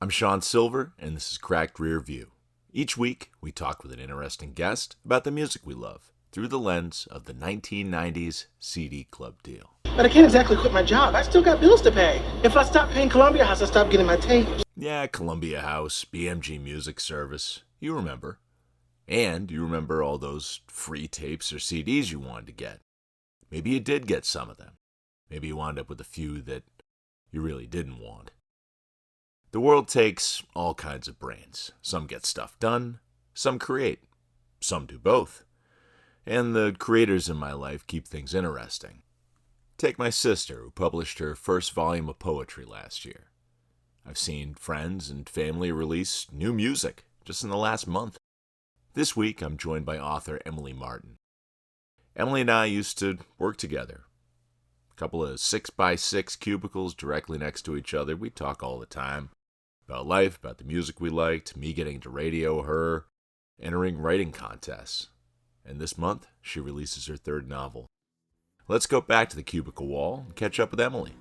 I'm Sean Sylver, and this is Cracked Rear View. Each week, we talk with an interesting guest about the music we love through the lens of the 1990s CD club deal. But I can't exactly quit my job. I still got bills to pay. If I stop paying Columbia House, I stop getting my tapes. Yeah, Columbia House, BMG Music Service, you remember. And you remember all those free tapes or CDs you wanted to get. Maybe you did get some of them. Maybe you wound up with a few that you really didn't want. The world takes all kinds of brains. Some get stuff done, some create, some do both. And the creators in my life keep things interesting. Take my sister, who published her first volume of poetry last year. I've seen friends and family release new music just in the last month. This week, I'm joined by author Emily Martin. Emily and I used to work together. A couple of 6x6 cubicles directly next to each other. We talk all the time. About life, about the music we liked, me getting into radio, her entering writing contests. And this month, she releases her third novel. Let's go back to the cubicle wall and catch up with Emily.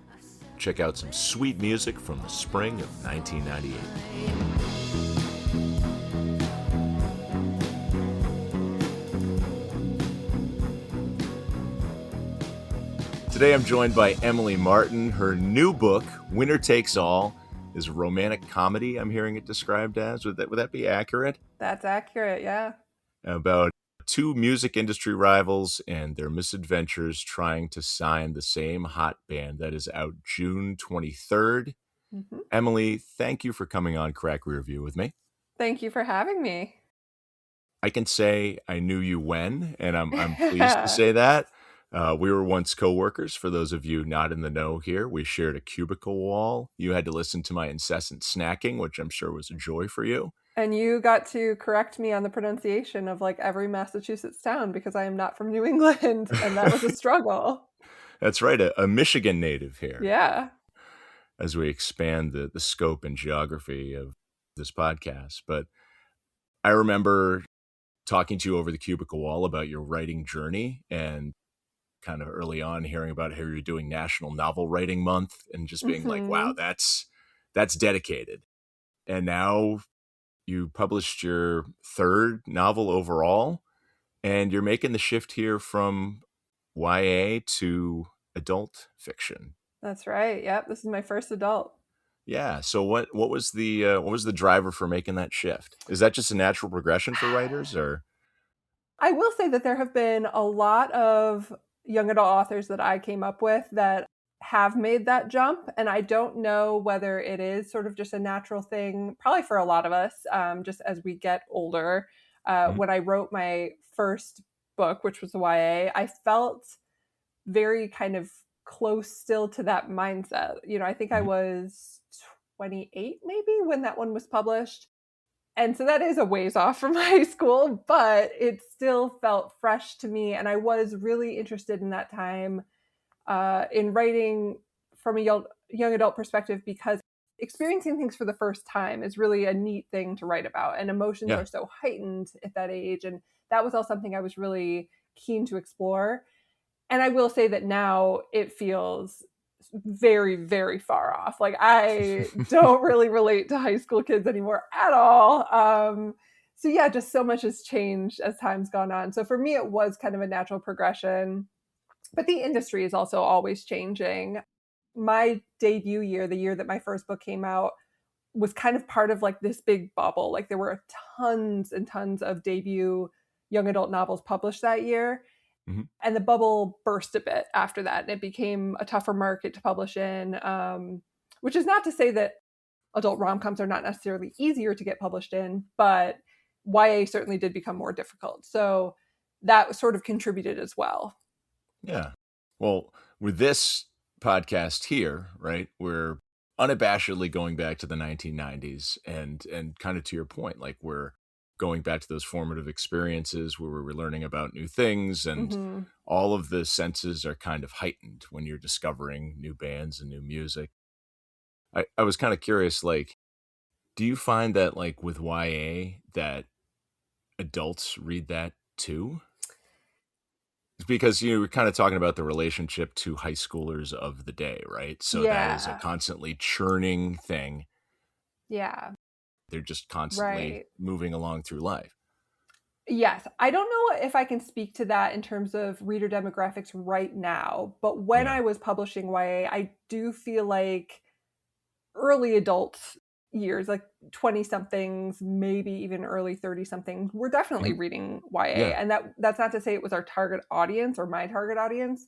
Check out some sweet music from the spring of 1998. Today I'm joined by Emily Martin. Her new book, Winner Takes All, is a romantic comedy, I'm hearing it described as. Would that be accurate? That's accurate, yeah. About two music industry rivals and their misadventures trying to sign the same hot band that is out June 23rd. Mm-hmm. Emily, thank you for coming on Crack Rear View with me. Thank you for having me. I can say I knew you when, and I'm pleased to say that. We were once co-workers. For those of you not in the know here, we shared a cubicle wall. You had to listen to my incessant snacking, which I'm sure was a joy for you. And you got to correct me on the pronunciation of like every Massachusetts town because I am not from New England, and that was a struggle. That's right, a Michigan native here. Yeah. As we expand the scope and geography of this podcast. But I remember talking to you over the cubicle wall about your writing journey and kind of early on hearing about how you're doing National Novel Writing Month and just being like, wow, that's dedicated. And now you published your third novel overall, and you're making the shift here from YA to adult fiction. That's right. Yep. This is my first adult. Yeah. So what was the driver for making that shift? Is that just a natural progression for writers, or? I will say that there have been a lot of young adult authors that I came up with that have made that jump. And I don't know whether it is sort of just a natural thing, probably for a lot of us, just as we get older. When I wrote my first book, which was YA, I felt very kind of close still to that mindset. You know, I think I was 28 maybe when that one was published. And so that is a ways off from high school, but it still felt fresh to me. And I was really interested in that time in writing from a young adult perspective, because experiencing things for the first time is really a neat thing to write about. And emotions are so heightened at that age. And that was all something I was really keen to explore. And I will say that now it feels very, very far off. Like I don't really relate to high school kids anymore at all. So yeah, just so much has changed as time's gone on. So for me, it was kind of a natural progression, but the industry is also always changing. My debut year, the year that my first book came out, was kind of part of like this big bubble. Like there were tons and tons of debut young adult novels published that year. Mm-hmm. And the bubble burst a bit after that. And it became a tougher market to publish in, which is not to say that adult rom-coms are not necessarily easier to get published in, but YA certainly did become more difficult. So that sort of contributed as well. Yeah. Well, with this podcast here, right, we're unabashedly going back to the 1990s and kind of to your point, like we're going back to those formative experiences where we were learning about new things, and all of the senses are kind of heightened when you're discovering new bands and new music. I was kind of curious, like, do you find that like with YA that adults read that too? Because you were kind of talking about the relationship to high schoolers of the day, right? So that is a constantly churning thing. Yeah. They're just constantly Right. moving along through life. Yes. I don't know if I can speak to that in terms of reader demographics right now, but when Yeah. I was publishing YA, I do feel like early adult years, like 20 somethings, maybe even early 30 somethings, we're definitely Mhm. reading YA. Yeah. And that's not to say it was our target audience or my target audience,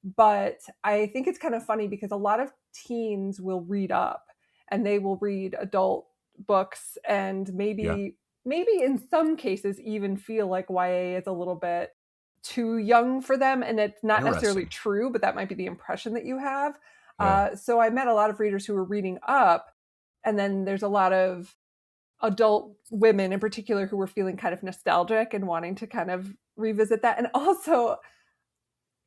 but I think it's kind of funny because a lot of teens will read up and they will read adult books and Yeah. maybe in some cases even feel like YA is a little bit too young for them, and it's not necessarily Interesting. true, but that might be the impression that you have. Yeah. So I met a lot of readers who were reading up, and then there's a lot of adult women in particular who were feeling kind of nostalgic and wanting to kind of revisit that. And also,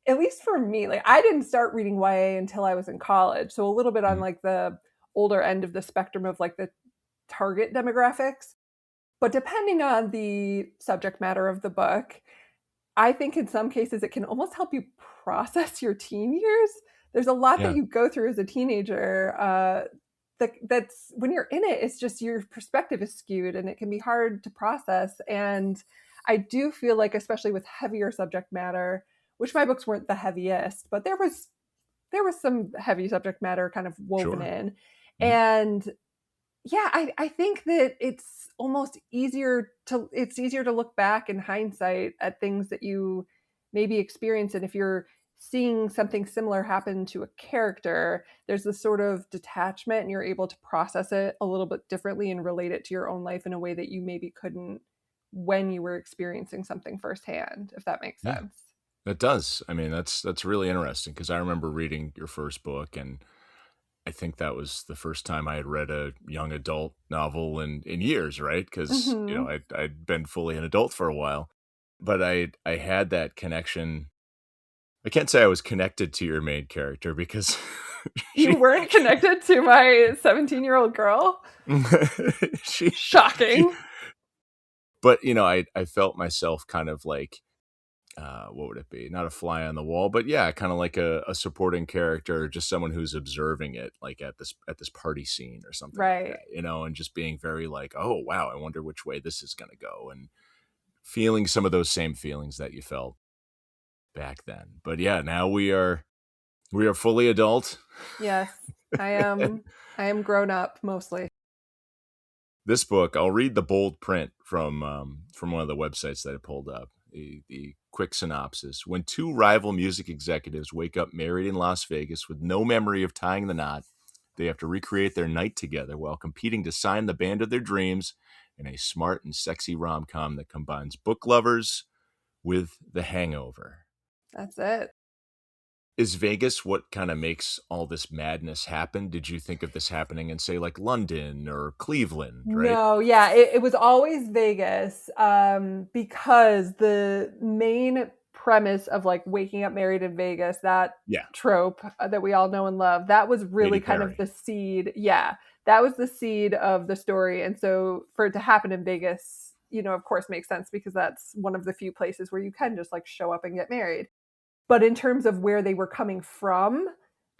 at least for me, like I didn't start reading YA until I was in college, so a little bit on Mhm. like the older end of the spectrum of like the target demographics. But depending on the subject matter of the book, I think in some cases it can almost help you process your teen years. There's a lot that Yeah. you go through as a teenager that's when you're in it, it's just your perspective is skewed and it can be hard to process. And I do feel like, especially with heavier subject matter, which my books weren't the heaviest, but there was some heavy subject matter kind of woven Sure. in. Mhm. And yeah, I think that it's easier to look back in hindsight at things that you maybe experience, and if you're seeing something similar happen to a character, there's this sort of detachment and you're able to process it a little bit differently and relate it to your own life in a way that you maybe couldn't when you were experiencing something firsthand, if that makes Yeah. sense. It does. I mean, that's really interesting because I remember reading your first book, and I think that was the first time I had read a young adult novel in years, right? Because Hmm. I'd been fully an adult for a while, but I had that connection. I can't say I was connected to your main character because You she weren't connected to my 17-year-old girl? she Shocking. but I felt myself kind of like what would it be? Not a fly on the wall, but yeah, kind of like a supporting character, just someone who's observing it, like at this party scene or something like Right. that, and just being very like, oh wow, I wonder which way this is gonna go, and feeling some of those same feelings that you felt back then. But yeah, now we are fully adult. Yes, I am I am grown up mostly. This book, I'll read the bold print from one of the websites that I pulled up. The quick synopsis: When two rival music executives wake up married in Las Vegas with no memory of tying the knot, they have to recreate their night together while competing to sign the band of their dreams in a smart and sexy rom-com that combines book lovers with The Hangover. That's it. Is Vegas what kind of makes all this madness happen? Did you think of this happening in, say, like London or Cleveland, right? No, yeah, it was always Vegas, because the main premise of, like, waking up married in Vegas, that Yeah, trope, that we all know and love, that was Katy really kind of Perry. the seed. Yeah, that was the seed of the story, and so for it to happen in Vegas, of course, makes sense because that's one of the few places where you can just, like, show up and get married. But in terms of where they were coming from,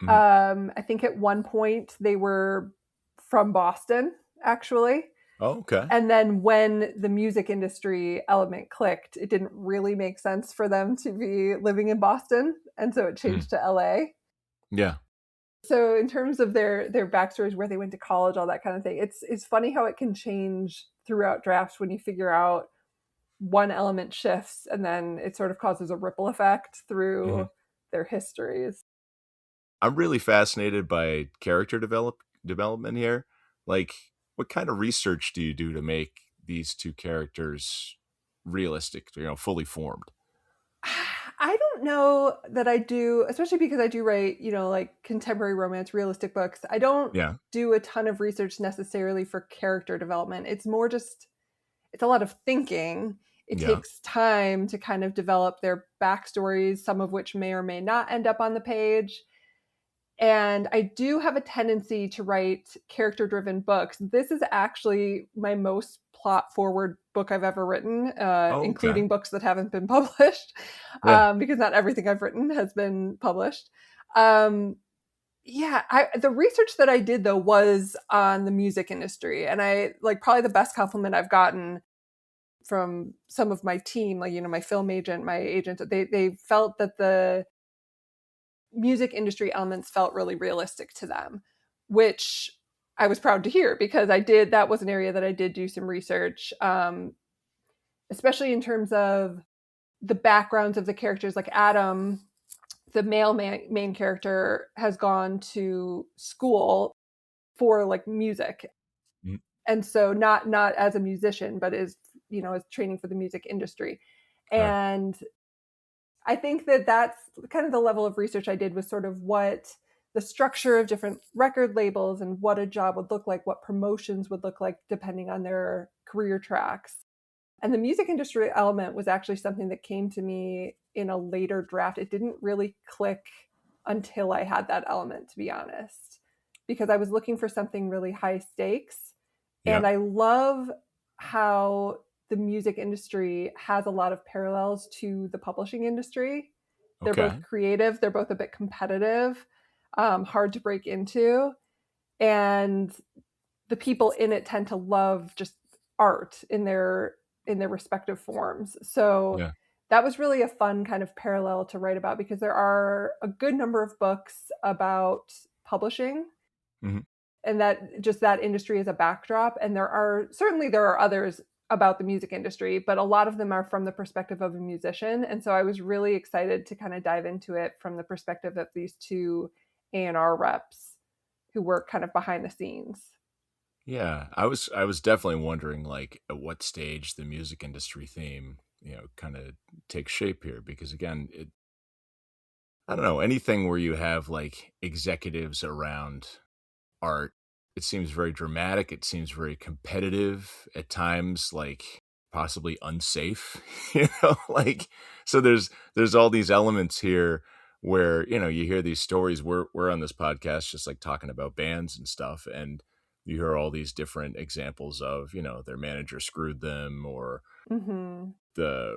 Mhm. I think at one point they were from Boston, actually. Oh, okay. And then when the music industry element clicked, it didn't really make sense for them to be living in Boston, and so it Mm. changed to LA. Yeah. So in terms of their backstories, where they went to college, all that kind of thing, it's funny how it can change throughout drafts when you figure out one element shifts and then it sort of causes a ripple effect Mhm. through their histories. I'm really fascinated by character development here. Like, what kind of research do you do to make these two characters realistic, fully formed? I don't know that I do, especially because I do write, like contemporary romance, realistic books. I don't Yeah. do a ton of research necessarily for character development. It's more just, it's a lot of thinking. It Yeah. takes time to kind of develop their backstories, some of which may or may not end up on the page. And I do have a tendency to write character driven books. This is actually my most plot forward book I've ever written, Oh, okay. including books that haven't been published, Yeah. because not everything I've written has been published. Um, Yeah, the research that I did though was on the music industry, and I like probably the best compliment I've gotten from some of my team, like my film agent, my agent, they felt that the music industry elements felt really realistic to them, which I was proud to hear because that was an area that I did do some research, especially in terms of the backgrounds of the characters. Like Adam, the main character, has gone to school for like music, Mm. and so not as a musician, but is is training for the music industry. All right. And I think that that's kind of the level of research I did, was sort of what the structure of different record labels and what a job would look like, what promotions would look like depending on their career tracks. And the music industry element was actually something that came to me in a later draft. It didn't really click until I had that element, to be honest, because I was looking for something really high stakes. Yeah. And I love how the music industry has a lot of parallels to the publishing industry. They're Okay. both creative, they're both a bit competitive, hard to break into. And the people in it tend to love just art in their respective forms. So Yeah. that was really a fun kind of parallel to write about, because there are a good number of books about publishing, Hmm. and that industry as a backdrop, and there are others about the music industry, but a lot of them are from the perspective of a musician. And so I was really excited to kind of dive into it from the perspective of these two A&R reps who work kind of behind the scenes. Yeah, I was definitely wondering like at what stage the music industry theme, kind of takes shape here because again, I don't know, anything where you have like executives around art, it seems very dramatic, it seems very competitive, at times like possibly unsafe, like so there's all these elements here where, you hear these stories. We're on this podcast just like talking about bands and stuff, and you hear all these different examples of, their manager screwed them or Mm-hmm.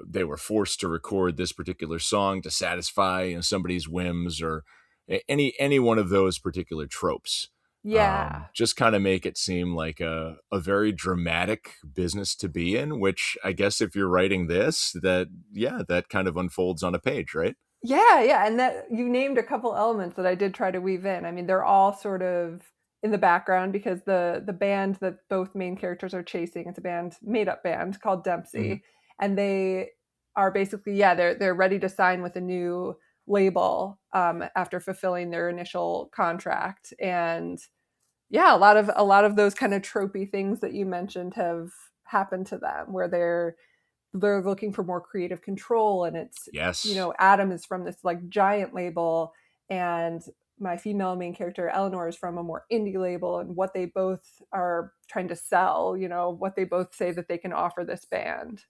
they were forced to record this particular song to satisfy somebody's whims or any one of those particular tropes. Yeah. Just kind of make it seem like a very dramatic business to be in, which I guess if you're writing this, that kind of unfolds on a page, right? Yeah, yeah. And that you named a couple elements that I did try to weave in. I mean, they're all sort of in the background because the band that both main characters are chasing, it's a made up band called Hmm. Dempsey. And they are basically, yeah, they're ready to sign with a new label after fulfilling their initial contract. And yeah, a lot of those kind of tropey things that you mentioned have happened to them, where they're looking for more creative control. And it's, Yes. Adam is from this like giant label, and my female main character Eleanor is from a more indie label, and what they both are trying to sell, what they both say that they can offer this band,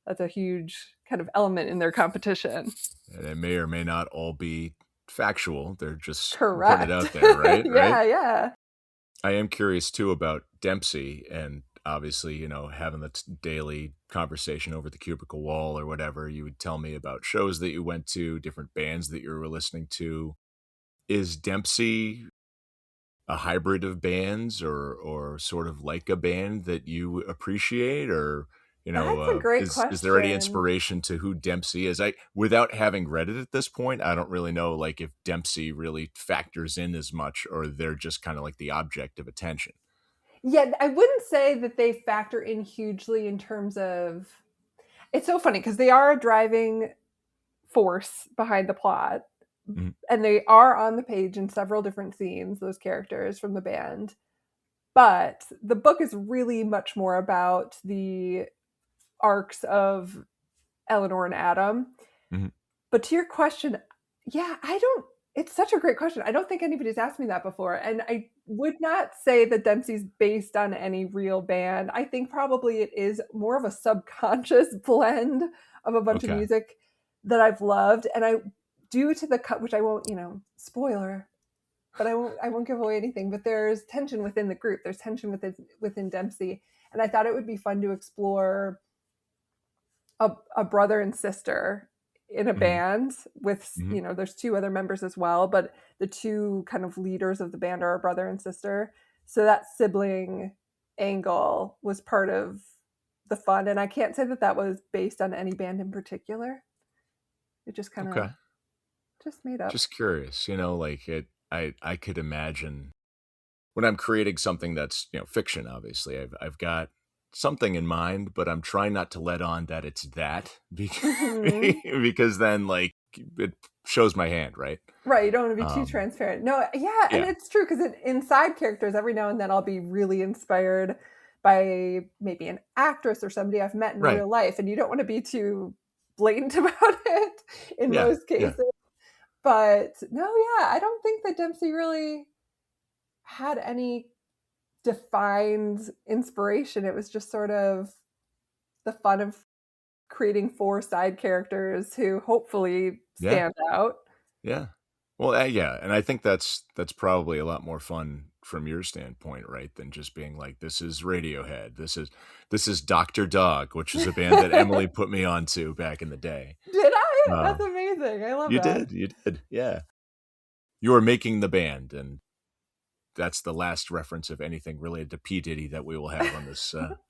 that's a huge kind of element in their competition. And it may or may not all be factual. They're just putting it Correct. out there, right? Right. Yeah, yeah. I am curious too about Dempsey and obviously, having the daily conversation over the cubicle wall or whatever. You would tell me about shows that you went to, different bands that you were listening to. Is Dempsey a hybrid of bands or sort of like a band that you appreciate or That's a great is there any question. inspiration to who Dempsey is? I without having read it at this point, I don't really know like if Dempsey really factors in as much or they're just kind of like the object of attention. Yeah, I wouldn't say that they factor in hugely in terms of. It's so funny because they are a driving force behind the plot, Mhm. and they are on the page in several different scenes, those characters from the band. But the book is really much more about the arcs of Eleanor and Adam. Mhm. But to your question, yeah, I don't. It's such a great question. I don't think anybody's asked me that before. And I would not say that Dempsey's based on any real band. I think probably it is more of a subconscious blend of a bunch of Okay. music that I've loved. And I, due to the cut, which I won't, spoiler, but I won't give away anything. But there's tension within the group. There's tension within Dempsey. And I thought it would be fun to explore a brother and sister in a band with, Mhm. there's two other members as well, but the two kind of leaders of the band are a brother and sister. So that sibling angle was part of the fun. And I can't say that that was based on any band in particular. It just kind of Okay. just made up. Just curious, like I could imagine when I'm creating something that's, fiction, obviously, I've got something in mind, but I'm trying not to let on that it's that Hmm. because then like it shows my hand, right? Right, you don't want to be too Um, transparent. No, yeah, and yeah, it's true because in side characters, every now and then I'll be really inspired by maybe an actress or somebody I've met in right. real life, and you don't want to be too blatant about it in Yeah, most yeah, cases. But no, yeah, I don't think that Dempsey really had any defined inspiration. It was just sort of the fun of creating four side characters who hopefully yeah, stand out. yeah. Well, yeah, and I think that's probably a lot more fun from your standpoint, right? Than just being like, this is Radiohead, this is Doctor Dog, which is a band that Emily put me onto back in the day. Did I? That's Um, amazing. I love you that. did, you did, yeah. You were making the band, and that's the last reference of anything related to P Diddy that we will have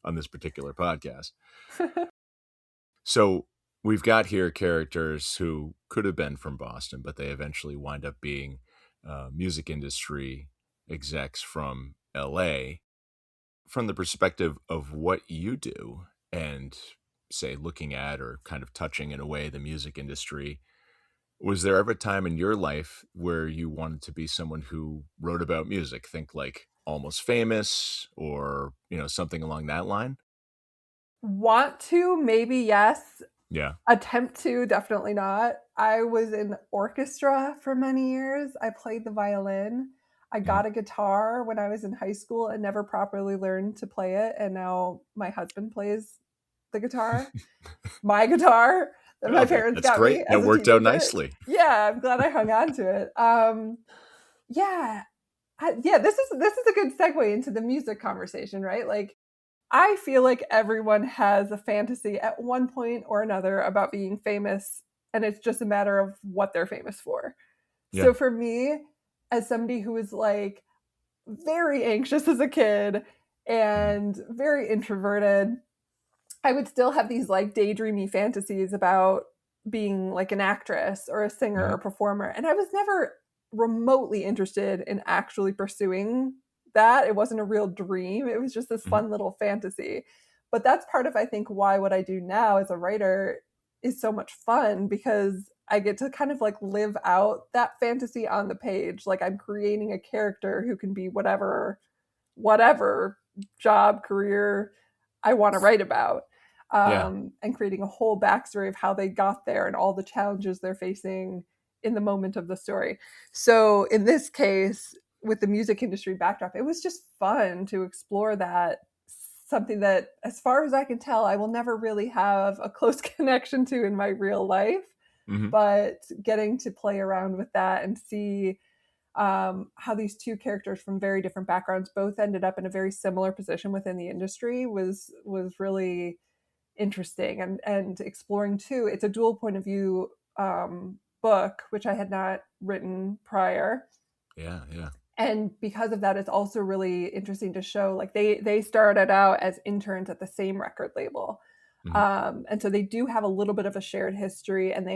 on this particular podcast. So we've got here characters who could have been from Boston, but they eventually wind up being music industry execs from LA. From the perspective of what you do, and say looking at or kind of touching in a way the music industry, was there ever a time in your life where you wanted to be someone who wrote about music? Think like Almost Famous or, something along that line? Want to, maybe yes. Yeah. Attempt to, definitely not. I was in orchestra for many years. I played the violin. I Mhm. got a guitar when I was in high school and never properly learned to play it. And now my husband plays the guitar, my guitar that my Oh, parents that's got great. me That as a worked out teenager. nicely. Yeah, I'm glad I hung on to it. Yeah, yeah. This is a good segue into the music conversation, right? Like, I feel like everyone has a fantasy at one point or another about being famous, and it's just a matter of what they're famous for. Yeah. So for me, as somebody who was like very anxious as a kid Mhm. and very introverted, I would still have these like daydreamy fantasies about being like an actress or a singer Mhm. or performer. And I was never remotely interested in actually pursuing that. It wasn't a real dream. It was just this Mhm. fun little fantasy. But that's part of, I think, why what I do now as a writer is so much fun because I get to kind of like live out that fantasy on the page. Like I'm creating a character who can be whatever job, career I want to write about, Yeah. and creating a whole backstory of how they got there and all the challenges they're facing in the moment of the story. So in this case, with the music industry backdrop, it was just fun to explore that, something that, as far as I can tell, I will never really have a close connection to in my real life. Mhm. But getting to play around with that and see how these two characters from very different backgrounds both ended up in a very similar position within the industry was really interesting, and exploring too. It's a dual point of view book, which I had not written prior, Yeah, yeah. and because of that, it's also really interesting to show like they started out as interns at the same record label, Mhm. and so they do have a little bit of a shared history, and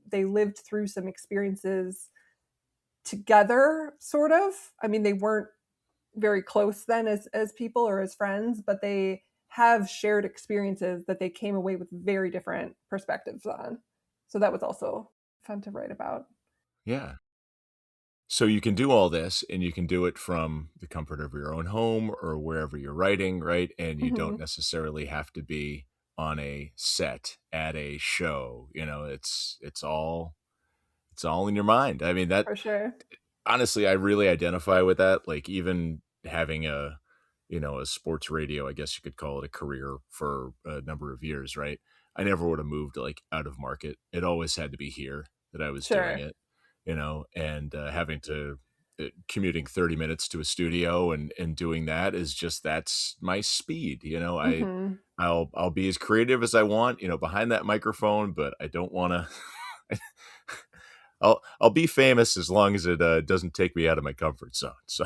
they lived through some experiences together, sort of. I mean, they weren't very close then as people or as friends, but they have shared experiences that they came away with very different perspectives on. So that was also fun to write about. Yeah. So you can do all this and you can do it from the comfort of your own home or wherever you're writing, right? And you don't Hmm. necessarily have to be on a set at a show. It's all in your mind. I mean, that For sure. honestly, I really identify with that. Like even having a sports radio, I guess you could call it a career for a number of years, right? I never would have moved like out of market. It always had to be here that I was doing Sure. it, and having to commuting 30 minutes to a studio and doing that is just that's my speed. Hmm. I'll be as creative as I want, behind that microphone, but I don't want to I'll be famous as long as it doesn't take me out of my comfort zone. So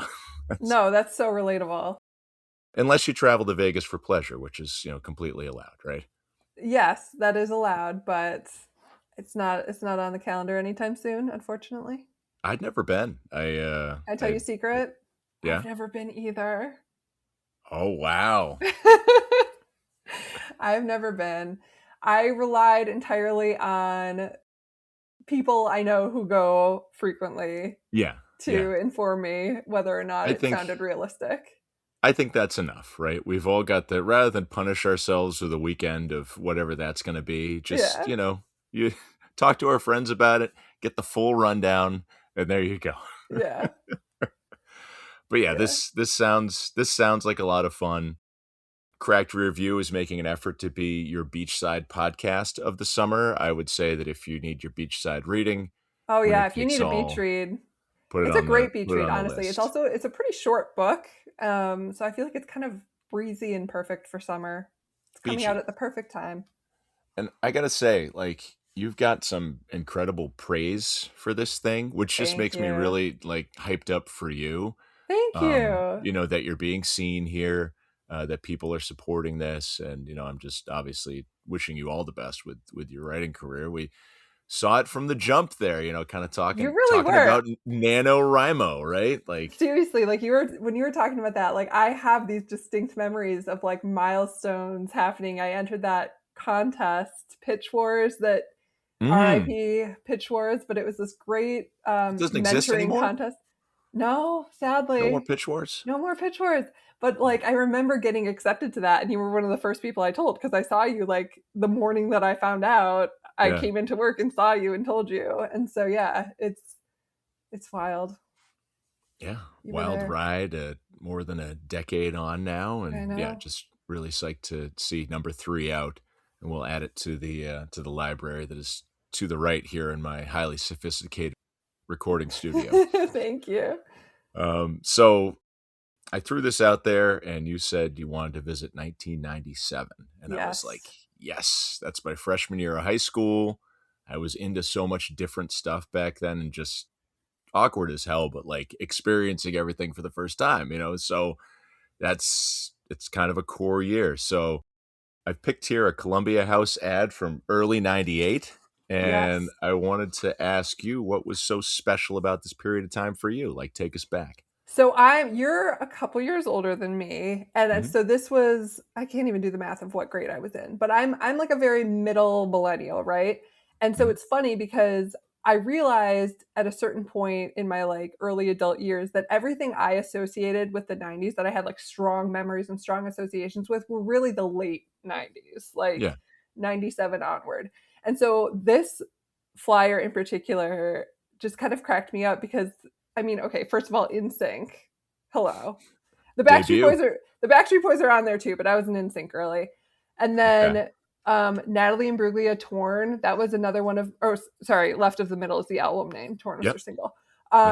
No, that's so relatable. unless you travel to Vegas for pleasure, which is, completely allowed, right? Yes, that is allowed, but it's not on the calendar anytime soon, unfortunately. I'd never been. I tell you a secret, Yeah. I've never been either. Oh, wow. I've never been. I relied entirely on people I know who go frequently Yeah. Yeah. to inform me whether or not I it think sounded realistic. I think that's enough, right? We've all got the rather than punish ourselves with a weekend of whatever that's going to be, just, Yeah, you talk to our friends about it, get the full rundown, and there you go. yeah, But yeah, yeah. this sounds like a lot of fun. Cracked Rear View is making an effort to be your beachside podcast of the summer. I would say that if you need your beachside reading, Oh winner yeah, if you need takes a beach all. read, Put it it's a on the great beach put it read, on the honestly. list. It's a pretty short book. So I feel like it's kind of breezy and perfect for summer. It's coming out Beachy. at the perfect time. And I gotta say, like, you've got some incredible praise for this thing, which just Thank makes me you. really like hyped up for you. Thank you. That you're being seen here, that people are supporting this, and I'm just obviously wishing you all the best with your writing career. We saw it from the jump there, kind of You talking really talking were. about NaNoWriMo, right? Like, Seriously, like when you were talking about that, like I have these distinct memories of like milestones happening. I entered that contest, Pitch Wars, that mm, RIP Pitch Wars, but it was this great it doesn't exist mentoring anymore. contest. No, No more sadly, pitch wars. no more Pitch Wars. But like I remember getting accepted to that, and you were one of the first people I told because I saw you like the morning that I found out. I Yeah, came into work and saw you and told you, and so yeah, it's wild. yeah, You were wild there. ride. More than a decade on now, I and yeah, know. just really psyched to see number 3 out, and we'll add it to the library that is to the right here in my highly sophisticated recording studio. Thank you. So I threw this out there, and you said you wanted to visit 1997, and I was like, Yes. yes, that's my freshman year of high school. I was into so much different stuff back then, and just awkward as hell, but like experiencing everything for the first time. So it's kind of a core year. So I've picked here a Columbia House ad from early 98, and Yes. I wanted to ask you what was so special about this period of time for you. Like, take us back. So you're a couple years older than me, and Hmm. so this was I can't even do the math of what grade I was in, but I'm like a very middle millennial, right? And so Hmm. it's funny because I realized at a certain point in my like early adult years that everything I associated with the 90s that I had like strong memories and strong associations with were really the late 90s, like Yeah. 97 onward. And so this flyer in particular just kind of cracked me up because I mean, okay, first of all, NSYNC. Hello. Debut. The Backstreet Boys are on there too, but I was an NSYNC girly. And Okay. then Natalie Imbruglia Torn, that was another one of or sorry, Left of the Middle is the album name. Torn was Yep. their single. Yep.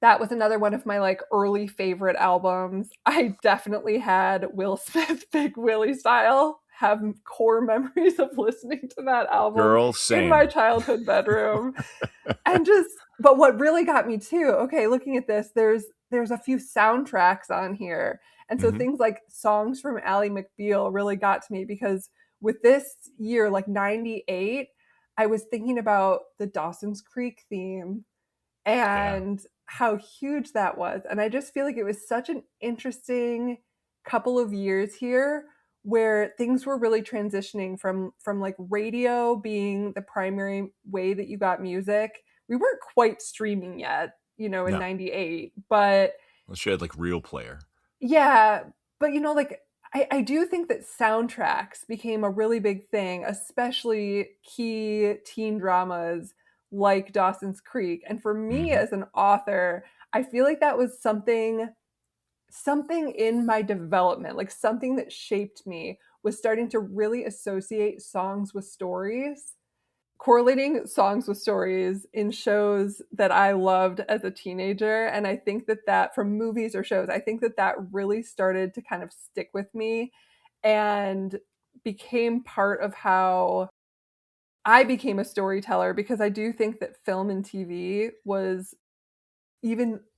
That was another one of my like early favorite albums. I definitely had Will Smith Big Willie Style. Have core memories of listening to that album Girl, in my same. childhood bedroom. And just but what really got me too, okay, looking at this, there's a few soundtracks on here. And so Hmm. things like songs from Ally McBeal really got to me because with this year, like 98, I was thinking about the Dawson's Creek theme Yeah. and how huge that was. And I just feel like it was such an interesting couple of years here where things were really transitioning from like radio being the primary way that you got music. We weren't quite streaming yet, in No. 98, but Unless you had like Real Player. yeah, but like I do think that soundtracks became a really big thing, especially key teen dramas like Dawson's Creek. And for me Hmm. as an author, I feel like that was something in my development, like something that shaped me was starting to really associate songs with stories, correlating songs with stories in shows that I loved as a teenager. And I think that from movies or shows, I think that really started to kind of stick with me and became part of how I became a storyteller because I do think that film and TV was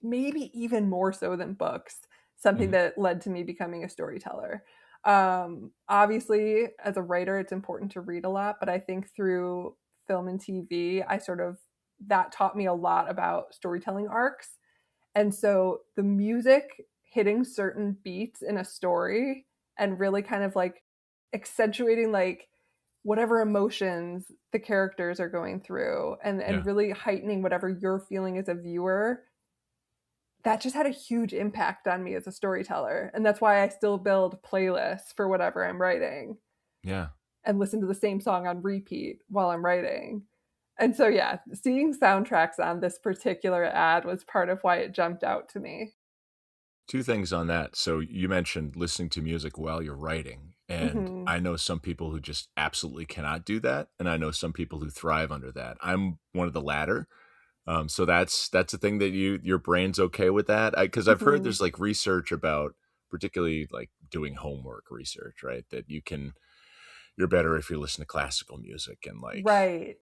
maybe even more so than books, something Mm-hmm. that led to me becoming a storyteller. Obviously, as a writer, it's important to read a lot, but I think through film and TV, that taught me a lot about storytelling arcs. And so the music hitting certain beats in a story and really kind of like accentuating like whatever emotions the characters are going through and Yeah. really heightening whatever you're feeling as a viewer, that just had a huge impact on me as a storyteller. And that's why I still build playlists for whatever I'm writing Yeah. and listen to the same song on repeat while I'm writing. And so, yeah, seeing soundtracks on this particular ad was part of why it jumped out to me. Two things on that. So you mentioned listening to music while you're writing, and Mm-hmm. I know some people who just absolutely cannot do that, and I know some people who thrive under that. I'm one of the latter. So that's a thing that your brain's okay with that. Because I've heard Mm-hmm. there's like research about, particularly like doing homework research, right? That you're better if you listen to classical music, and Right.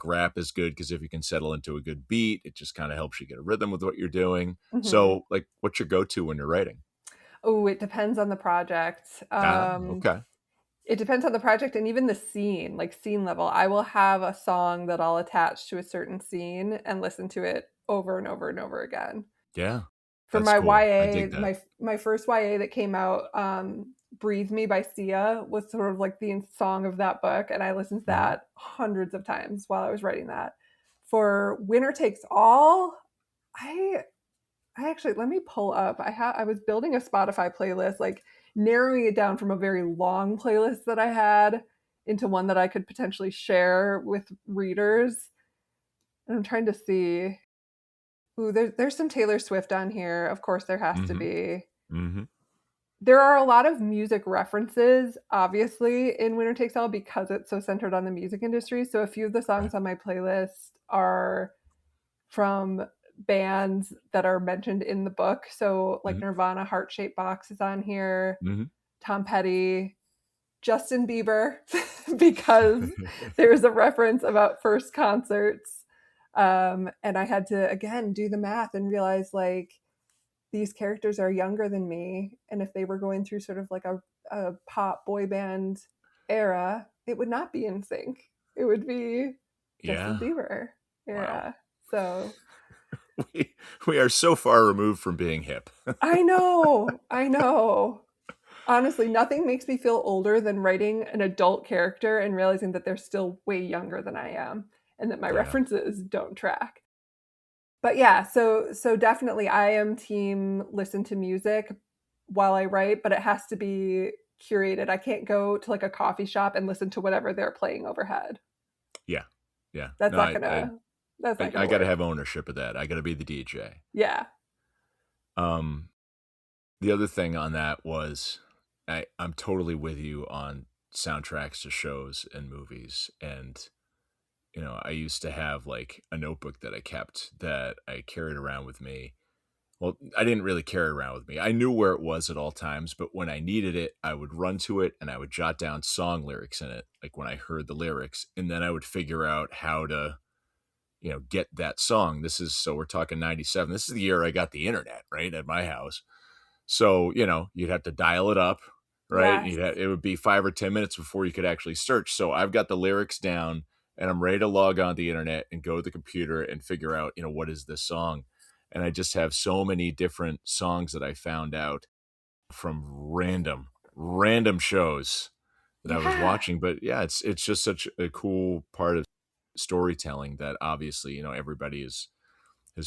rap is good because if you can settle into a good beat, it just kind of helps you get a rhythm with what you're doing. Mm-hmm. So like, what's your go-to when you're writing? Oh, it depends on the project. Ah, okay. It depends on the project and even the scene, like scene level. I will have a song that I'll attach to a certain scene and listen to it over and over and over again. Yeah, For that's my cool. I YA, dig that. my first YA that came out, "Breathe Me" by Sia was sort of like the song of that book, and I listened to Mhm. that hundreds of times while I was writing that. For Winner Takes All, I I actually let me pull up. I was building a Spotify playlist, like narrowing it down from a very long playlist that I had into one that I could potentially share with readers. And I'm trying to see. Ooh, there's some Taylor Swift on here. Of course, there has to Mhm. be. Mhm. There are a lot of music references, obviously, in Winner Takes All because it's so centered on the music industry. So a few of the Right. songs on my playlist are from bands that are mentioned in the book. So like Mhm. Nirvana, Heart Shaped Box is on here, Mhm. Tom Petty, Justin Bieber, because there's a reference about first concerts. And I had to again do the math and realize like these characters are younger than me. And if they were going through sort of like a pop boy band era, it would not be NSYNC. It would be Justin Yeah. Bieber Wow. era. So We we are so far removed from being hip. I know. I know. Honestly, nothing makes me feel older than writing an adult character and realizing that they're still way younger than I am and that my Yeah. references don't track. But yeah, so definitely I am team listen to music while I write, but it has to be curated. I can't go to like a coffee shop and listen to whatever they're playing overhead. Yeah. Yeah. That's No, not I I gonna that's I, not I gonna got to work. have ownership of that. I got to be the DJ. Yeah. Um, the other thing on that was I'm totally with you on soundtracks to shows and movies. And, I used to have like a notebook that I kept that I carried around with me. Well, I didn't really carry it around with me. I knew where it was at all times, but when I needed it, I would run to it and I would jot down song lyrics in it, like when I heard the lyrics, and then I would figure out how to, get that song. So we're talking 97. This is the year I got the internet, right, at my house. So, you'd have to dial it up, right? Yes. It would be 5 or 10 minutes before you could actually search. So I've got the lyrics down and I'm ready to log on the internet and go to the computer and figure out, what is this song? And I just have so many different songs that I found out from random shows that I was Yeah. watching. But yeah, it's just such a cool part of storytelling that obviously, everybody has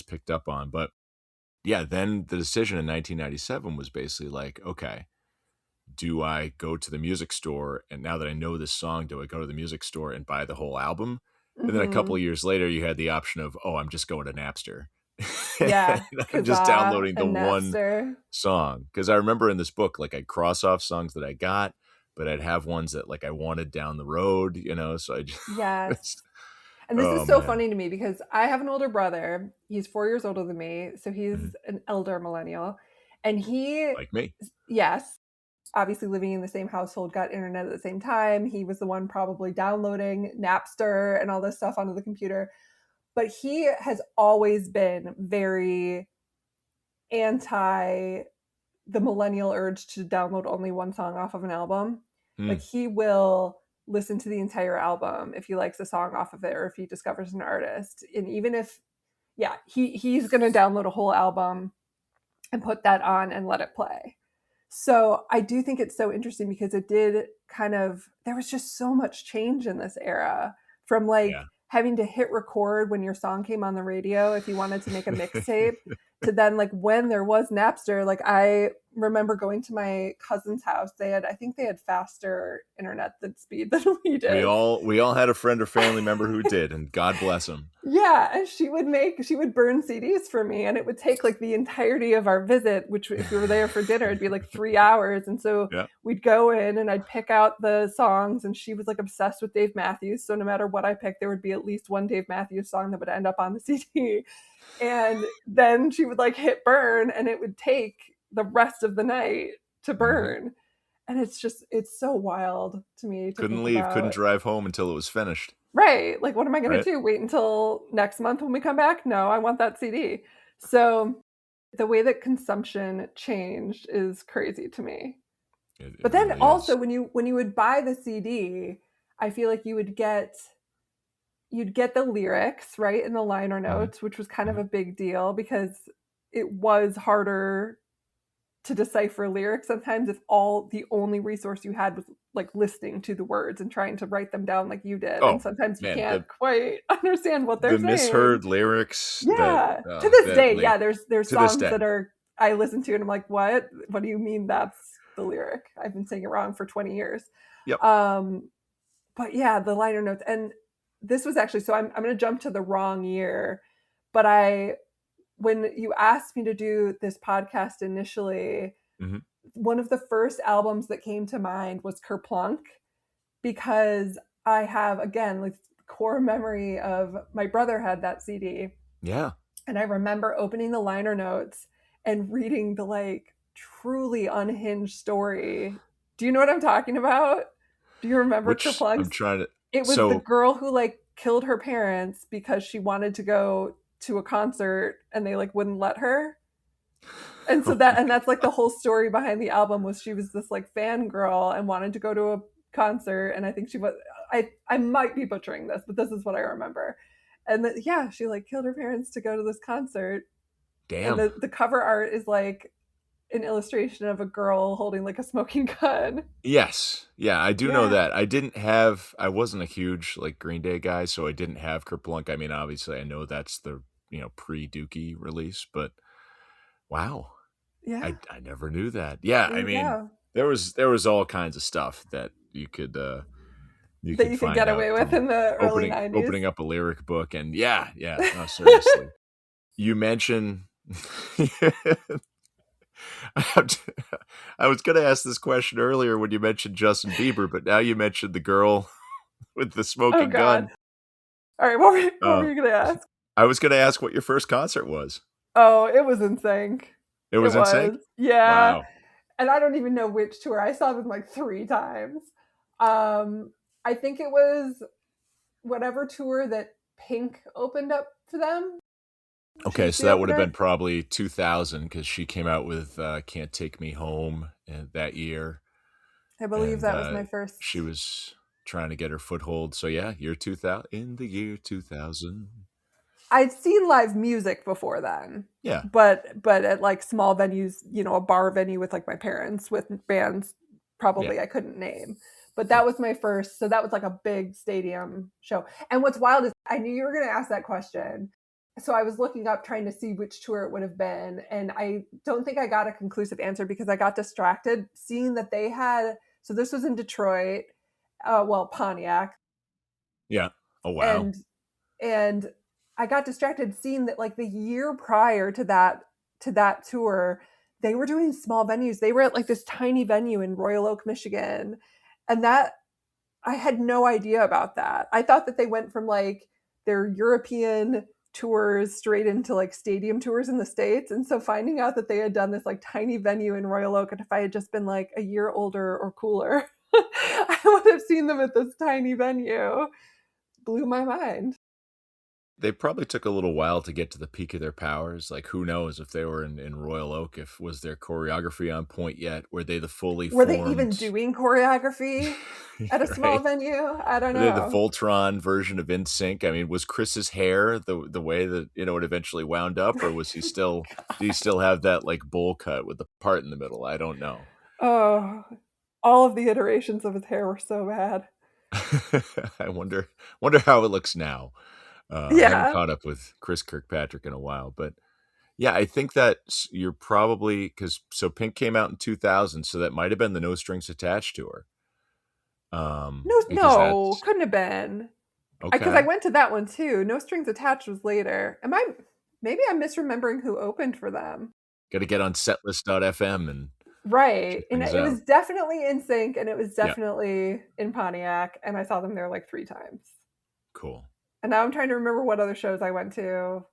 picked up on. But yeah, then the decision in 1997 was basically like, okay, do I go to the music store? And now that I know this song, do I go to the music store and buy the whole album? And then a couple Mhm. of years later, you had the option of, oh, I'm just going to Napster. Yeah. I'm just Kazaa downloading the and one Napster. song. Because I remember in this book, like I'd cross off songs that I got, but I'd have ones that like I wanted down the road, so I Yes. just, And this oh is so man. funny to me because I have an older brother. He's 4 years older than me, so Mhm. he's an elder millennial. And he Like me. yes. obviously living in the same household, got internet at the same time. He was the one probably downloading Napster and all this stuff onto the computer. But he has always been very anti the millennial urge to download only one song off of an album. Like he will listen to the entire album if he likes a song off of it or if he discovers an artist. And even if, he's going to download a whole album and put that on and let it play. So I do think it's so interesting because it did there was just so much change in this era from having to hit record when your song came on the radio if you wanted to make a mixtape to then when there was Napster. I remember going to my cousin's house. I think they had faster internet speed than we did. We all had a friend or family member who did, and God bless them. Yeah, and she would burn CDs for me, and it would take the entirety of our visit, which if we were there for dinner, it'd be 3 hours. And so we'd go in and I'd pick out the songs, and she was obsessed with Dave Matthews. So no matter what I picked, there would be at least one Dave Matthews song that would end up on the CD. And then she would hit burn, and it would take the rest of the night to burn. And it's so wild to me. Couldn't leave, couldn't drive home until it was finished. Right. What am I going to do? Wait until next month when we come back? No, I want that CD. So the way that consumption changed is crazy to me. But then really also when you would buy the CD, I feel like you'd get the lyrics, right, in the liner notes, which was kind of a big deal because it was harder to decipher lyrics sometimes if the only resource you had was listening to the words and trying to write them down like you did. And sometimes you can't quite understand what they're saying. The misheard lyrics. Yeah. To this day, there's songs that I listen to and I'm like, what do you mean that's the lyric? I've been saying it wrong for 20 years. Yep. But yeah, the liner notes. And this was actually, so I'm going to jump to the wrong year, but when you asked me to do this podcast initially, one of the first albums that came to mind was Kerplunk, because I have, again, core memory of my brother had that CD. Yeah. And I remember opening the liner notes and reading the truly unhinged story. Do you know what I'm talking about? Do you remember Kerplunk? I'm trying to. It was the girl who killed her parents because she wanted to go to a concert and they wouldn't let her. And so that's the whole story behind the album was she was this fangirl and wanted to go to a concert. And I think she was, I might be butchering this, but this is what I remember. And she killed her parents to go to this concert. Damn. And the cover art is an illustration of a girl holding a smoking gun. Yes. Yeah, I do know that. I wasn't a huge Green Day guy, so I didn't have Kerplunk. I mean, obviously I know that's the, pre-Dookie release, but wow. Yeah. I never knew that. Yeah, I mean, there was all kinds of stuff that you could you could get away with in the early 90s. Opening up a lyric book and no, seriously. You mentioned I was going to ask this question earlier when you mentioned Justin Bieber, but now you mentioned the girl with the smoking gun. All right, what were you going to ask? I was going to ask what your first concert was. Oh, it was NSYNC. It was NSYNC? Yeah. Wow. And I don't even know which tour. I saw them 3 times. I think it was whatever tour that Pink opened up for them. Okay, so that would have been probably 2000 because she came out with Can't Take Me Home that year. I believe that was my first. She was trying to get her foothold. So yeah, year 2000. In the year 2000. I'd seen live music before then. Yeah. But at small venues, a bar venue with my parents with bands probably I couldn't name. But that was my first. So that was a big stadium show. And what's wild is I knew you were going to ask that question. So I was looking up trying to see which tour it would have been. And I don't think I got a conclusive answer because I got distracted seeing that they had. So this was in Detroit, Pontiac. Yeah. Oh, wow. And I got distracted seeing that the year prior to that tour, they were doing small venues. They were at this tiny venue in Royal Oak, Michigan. And that I had no idea about that. I thought that they went from their European tours straight into like stadium tours in the States. And so finding out that they had done this like tiny venue in Royal Oak, and if I had just been like a year older or cooler, I would have seen them at this tiny venue. Blew my mind. They probably took a little while to get to the peak of their powers. Like, who knows if they were in Royal Oak, if was their choreography on point yet? Were they the fully Were formed... they even doing choreography at a small venue? I don't know. Were they the Voltron version of NSYNC? I mean, was Chris's hair the way that, you know, it eventually wound up, or was he still, do you still have that like bowl cut with the part in the middle? I don't know. Oh, all of the iterations of his hair were so bad. I wonder how it looks now. I haven't caught up with Chris Kirkpatrick in a while, but yeah, I think that you're probably, because so Pink came out in 2000, so that might have been the No Strings Attached tour. No, couldn't have been. Okay. Because I went to that one too. No Strings Attached was later. Maybe I'm misremembering who opened for them. Got to get on setlist.fm and right. And it was definitely NSYNC, and it was definitely in Pontiac, and I saw them there like 3 times. Cool. And now I'm trying to remember what other shows I went to.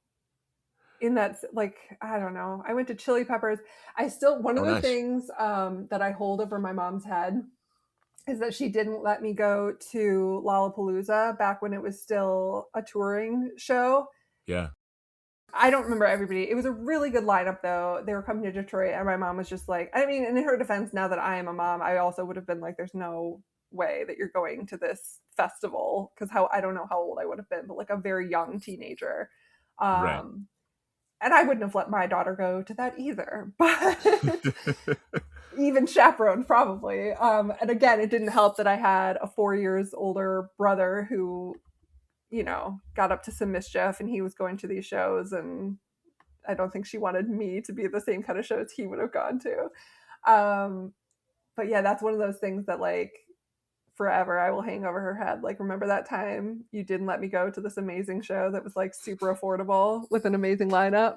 In that, like, I don't know. I went to Chili Peppers. One of the things that I hold over my mom's head is that she didn't let me go to Lollapalooza back when it was still a touring show. Yeah. I don't remember everybody. It was a really good lineup, though. They were coming to Detroit, and my mom was just like, I mean, in her defense, now that I am a mom, I also would have been like, there's no way that you're going to this festival, because I don't know how old I would have been, but like a very young teenager. Right. And I wouldn't have let my daughter go to that either, but even chaperoned probably. And again, it didn't help that I had a 4 years older brother who, you know, got up to some mischief, and he was going to these shows, and I don't think she wanted me to be the same kind of shows he would have gone to. But yeah, that's one of those things that like forever I will hang over her head. Like, remember that time you didn't let me go to this amazing show that was like super affordable with an amazing lineup?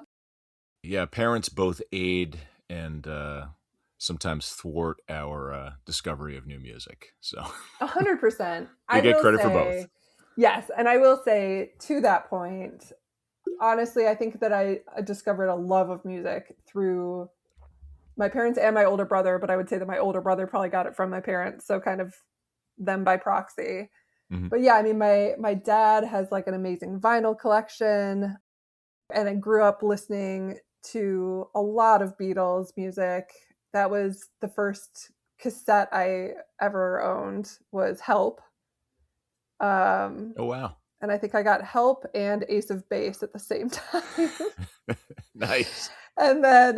Yeah, parents both aid and sometimes thwart our discovery of new music. So 100%. I get credit for both. Yes, and I will say to that point, honestly, I think that I discovered a love of music through my parents and my older brother, but I would say that my older brother probably got it from my parents, so kind of them by proxy. Mm-hmm. But yeah, I mean, my dad has like an amazing vinyl collection, and I grew up listening to a lot of Beatles music. That was the first cassette I ever owned, was Help. Oh wow. And I think I got Help and Ace of Base at the same time. Nice. And then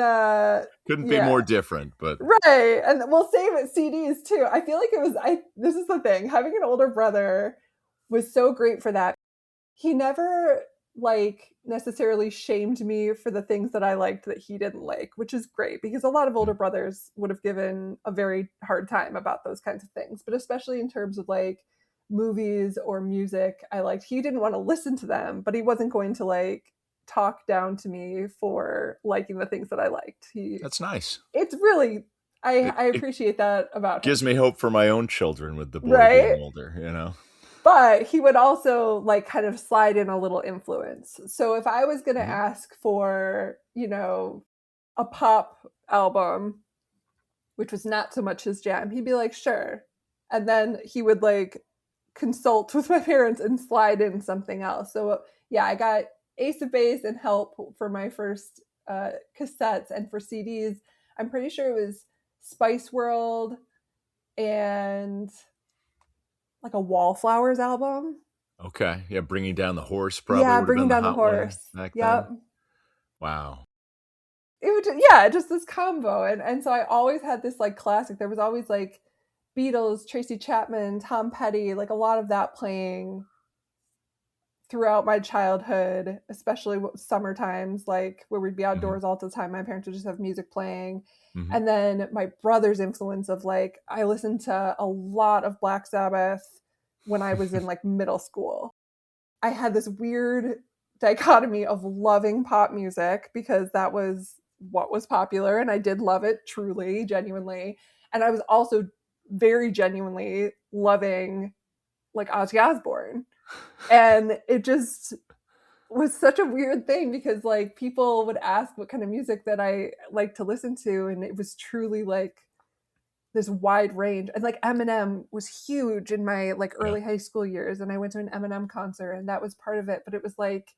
couldn't be more different, but right. And we'll save it CDs too. I feel like this is the thing. Having an older brother was so great for that. He never like necessarily shamed me for the things that I liked that he didn't like, which is great, because a lot of older brothers would have given a very hard time about those kinds of things. But especially in terms of like movies or music I liked, he didn't want to listen to them, but he wasn't going to like talk down to me for liking the things that I liked. That's nice. It's really, I appreciate that about him. Gives me hope for my own children with the boy being older, you know. But he would also like kind of slide in a little influence. So if I was going to ask for, you know, a pop album, which was not so much his jam, he'd be like, sure. And then he would like consult with my parents and slide in something else. So yeah, I got Ace of Base and Help for my first cassettes, and for CDs, I'm pretty sure it was Spice World and like a Wallflowers album. Okay. Yeah, Bringing Down the Horse probably. Yeah, Bringing Down the Horse. Back yep. Then. Wow. It was just this combo. And so I always had this like classic. There was always like Beatles, Tracy Chapman, Tom Petty, like a lot of that playing throughout my childhood, especially summer times, like where we'd be outdoors all the time. My parents would just have music playing. And then my brother's influence of like, I listened to a lot of Black Sabbath when I was in like middle school. I had this weird dichotomy of loving pop music because that was what was popular, and I did love it truly, genuinely. And I was also very genuinely loving like Ozzy Osbourne. And it just, was such a weird thing because like people would ask what kind of music that I like to listen to, and it was truly like this wide range. And like Eminem was huge in my like Yeah. early high school years, and I went to an Eminem concert, and that was part of it. But it was like,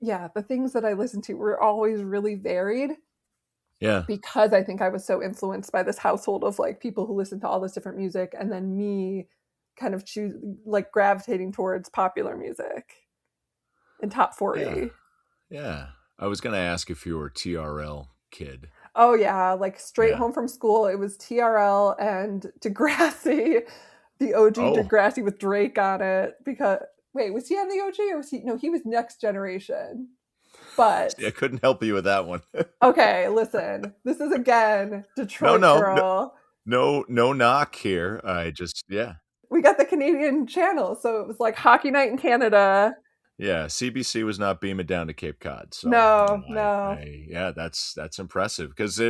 yeah, the things that I listened to were always really varied Yeah. because I think I was so influenced by this household of like people who listen to all this different music, and then me kind of choose like gravitating towards popular music and top Yeah. 40. Yeah. I was going to ask if you were a TRL kid. Oh yeah, like straight Yeah. home from school, it was TRL and Degrassi, the OG Oh, Degrassi with Drake on it. Because wait, was he on the OG or was he? No, he was Next Generation. But see, I couldn't help you with that one. okay, listen, this is again No, Detroit no, no, girl. no knock here. I just, yeah. We got the Canadian channel, so it was like Hockey Night in Canada. Yeah, CBC was not beaming down to Cape Cod, so No, no, yeah, that's impressive because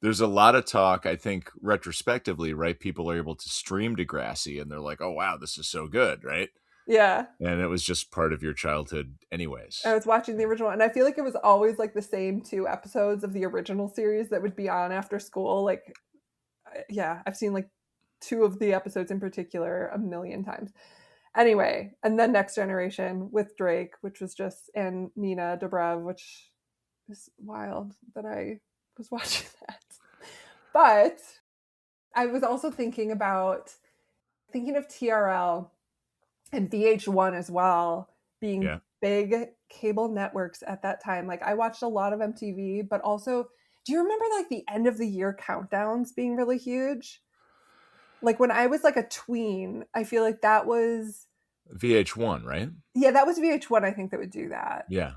there's a lot of talk. I think retrospectively, right? People are able to stream Degrassi, and they're like, "Oh wow, this is so good," right? yeah. And it was just part of your childhood, I anyways. was watching the original, and I feel like it was always like the same two episodes of the original series that would be on after school. Like, yeah, I've seen like two of the episodes in particular a million times. Anyway, and then Next Generation with Drake, which was just, and Nina Dobrev, which is wild that I was watching that. But I was also thinking of TRL and VH1 as well being Yeah. big cable networks at that time. Like I watched a lot of MTV, but also, do you remember like the end of the year countdowns being really huge? Like when I was like a tween, I feel like that was, VH1, right? yeah, that was VH1, I think, that would do that. Yeah,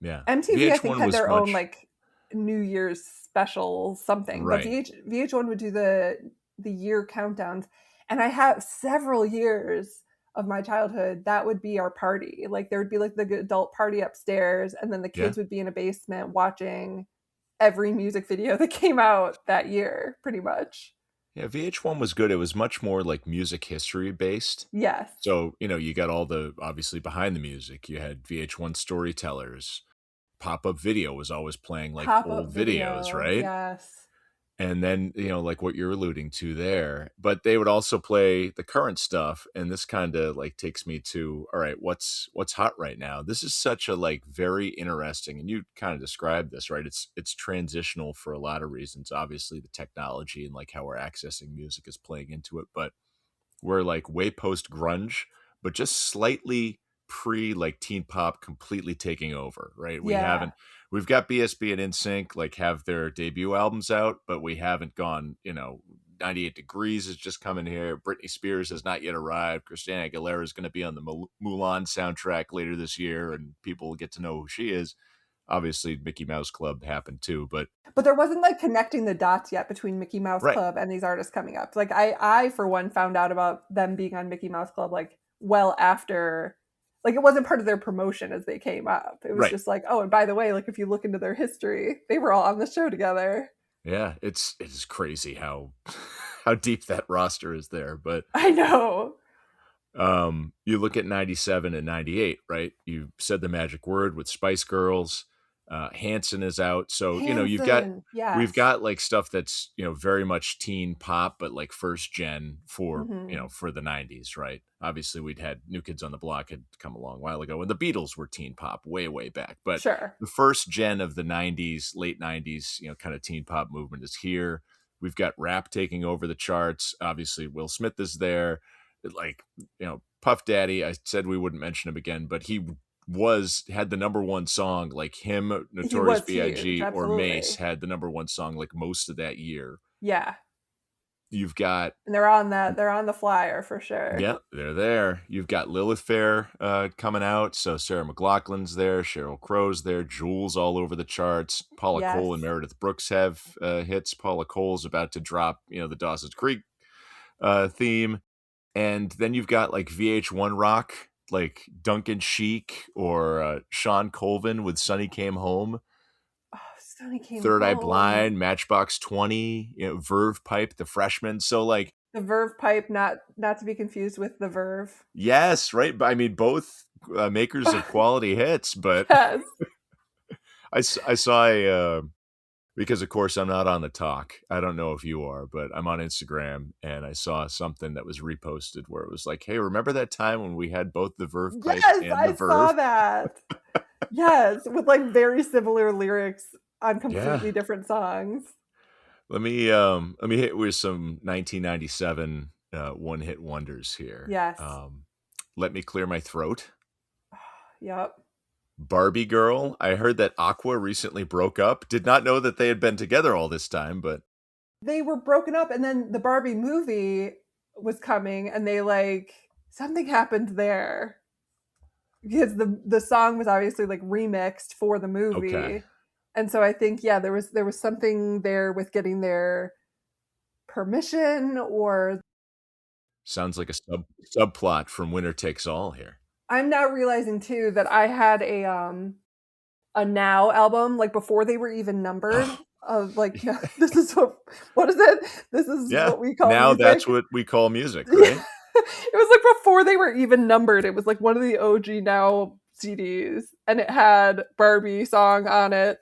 yeah. MTV, I think, VH1 had was their own much like New Year's special something, but right. VH1 would do the year countdowns, and I have several years of my childhood that would be our party. Like there would be like the adult party upstairs, and then the Yeah. kids would be in a basement watching every music video that came out that year, pretty much. Yeah, VH1 was good. It was much more like music history based. Yes, So, you got all the obviously behind the music. You had VH1 storytellers. Pop-up video was always playing like pop old up videos, video. right? Yes, And then, like what you're alluding to there, but they would also play the current stuff. And this kind of like takes me to, all right, what's hot right now? This is such a like very interesting, and you kind of described this, right? It's transitional for a lot of reasons. Obviously, the technology and like how we're accessing music is playing into it, but we're like way post grunge, but just slightly pre like teen pop completely taking over, right? yeah, We've got BSB and NSYNC like have their debut albums out, but we haven't gone, 98 Degrees is just coming here. Britney Spears has not yet arrived. Christina Aguilera is going to be on the Mulan soundtrack later this year, and people will get to know who she is. Obviously, Mickey Mouse Club happened too, but but there wasn't like connecting the dots yet between Mickey Mouse right, Club and these artists coming up. Like I for one found out about them being on Mickey Mouse Club like well after, like it wasn't part of their promotion as they came up. It was right. just like, oh, and by the way, like if you look into their history, they were all on the show together. Yeah, it's crazy how how deep that roster is there, but I know. you look at 97 and 98, right? You said the magic word with Spice Girls. Hanson is out. So, Hanson, we've yes. got like stuff that's, very much teen pop, but like first gen for, Mm-hmm. for the 90s, right? Obviously, we'd had New Kids on the Block had come a long while ago, and the Beatles were teen pop way, way back. But Sure. the first gen of the 90s, late 90s, kind of teen pop movement is here. We've got rap taking over the charts. Obviously, Will Smith is there. Like, Puff Daddy, I said we wouldn't mention him again, but he had the number one song, like him, He Notorious was huge, B.I.G. or Mace absolutely. had the number one song like most of that year. Yeah. You've got And they're on the flyer for sure. yeah, they're there. You've got Lilith Fair coming out, so Sarah McLachlan's there, Sheryl Crow's there, Jules all over the charts. Paula Yes. Cole and Meredith Brooks have hits. Paula Cole's about to drop, the Dawson's Creek theme. And then you've got like VH1 rock, like Duncan Sheik or Sean Colvin with Sonny Came Home, Oh, Sonny Came Third Eye Home. Blind, Matchbox 20, Verve Pipe, The Freshman. So like, The Verve Pipe, not to be confused with the Verve. yes, right. But I mean, both makers of quality hits, but Yes. I saw a because of course I'm not on the talk. I don't know if you are, but I'm on Instagram and I saw something that was reposted where it was like, "Hey, remember that time when we had both the Verve Pipe Yes, and the I saw Verve?" that. Yes, with like very similar lyrics on Yeah. completely different songs. Let me hit with some 1997 one-hit wonders here. Yes. Let Me Clear My Throat. Yep. Barbie Girl. I heard that Aqua recently broke up. Did not know that they had been together all this time, but They were broken up and then the Barbie movie was coming and they like something happened there. Because the song was obviously like remixed for the okay. movie. And so I think there was something there with getting their permission, or Sounds like a subplot from Winner Takes All here. I'm now realizing too that I had a Now album like before they were even numbered of like no, this is what is it? This is Yeah. what we call Now music. that's what we call music, Yeah. right? It was like before they were even numbered. It was like one of the OG Now CDs and it had Barbie song on it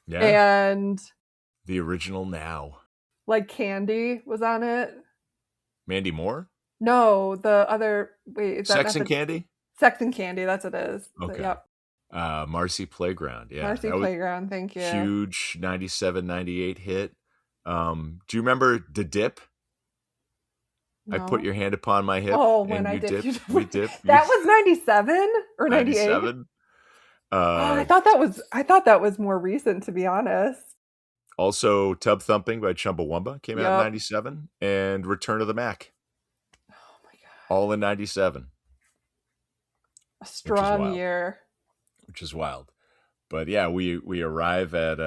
Yeah. and The original Now. like Candy was on it. Mandy Moore? No, the other wait, is that Sex not and the Candy? Sex and Candy? That's what it is. Okay. Yep. Marcy Playground. Yeah. Marcy That was Playground. Thank you. huge 97, 98 hit. Do you remember The Dip? I put No. your hand upon my hip Oh, when and I you dip, dip, you dip. we dip. That was 97 or 98? 97. Oh, I thought that was more recent, to be honest. Also, Tub Thumping by Chumbawamba came out in Yep. 97, and Return of the Mac, Oh my god. all in 97, A which is strong wild. year. Which is wild. But yeah, we arrive at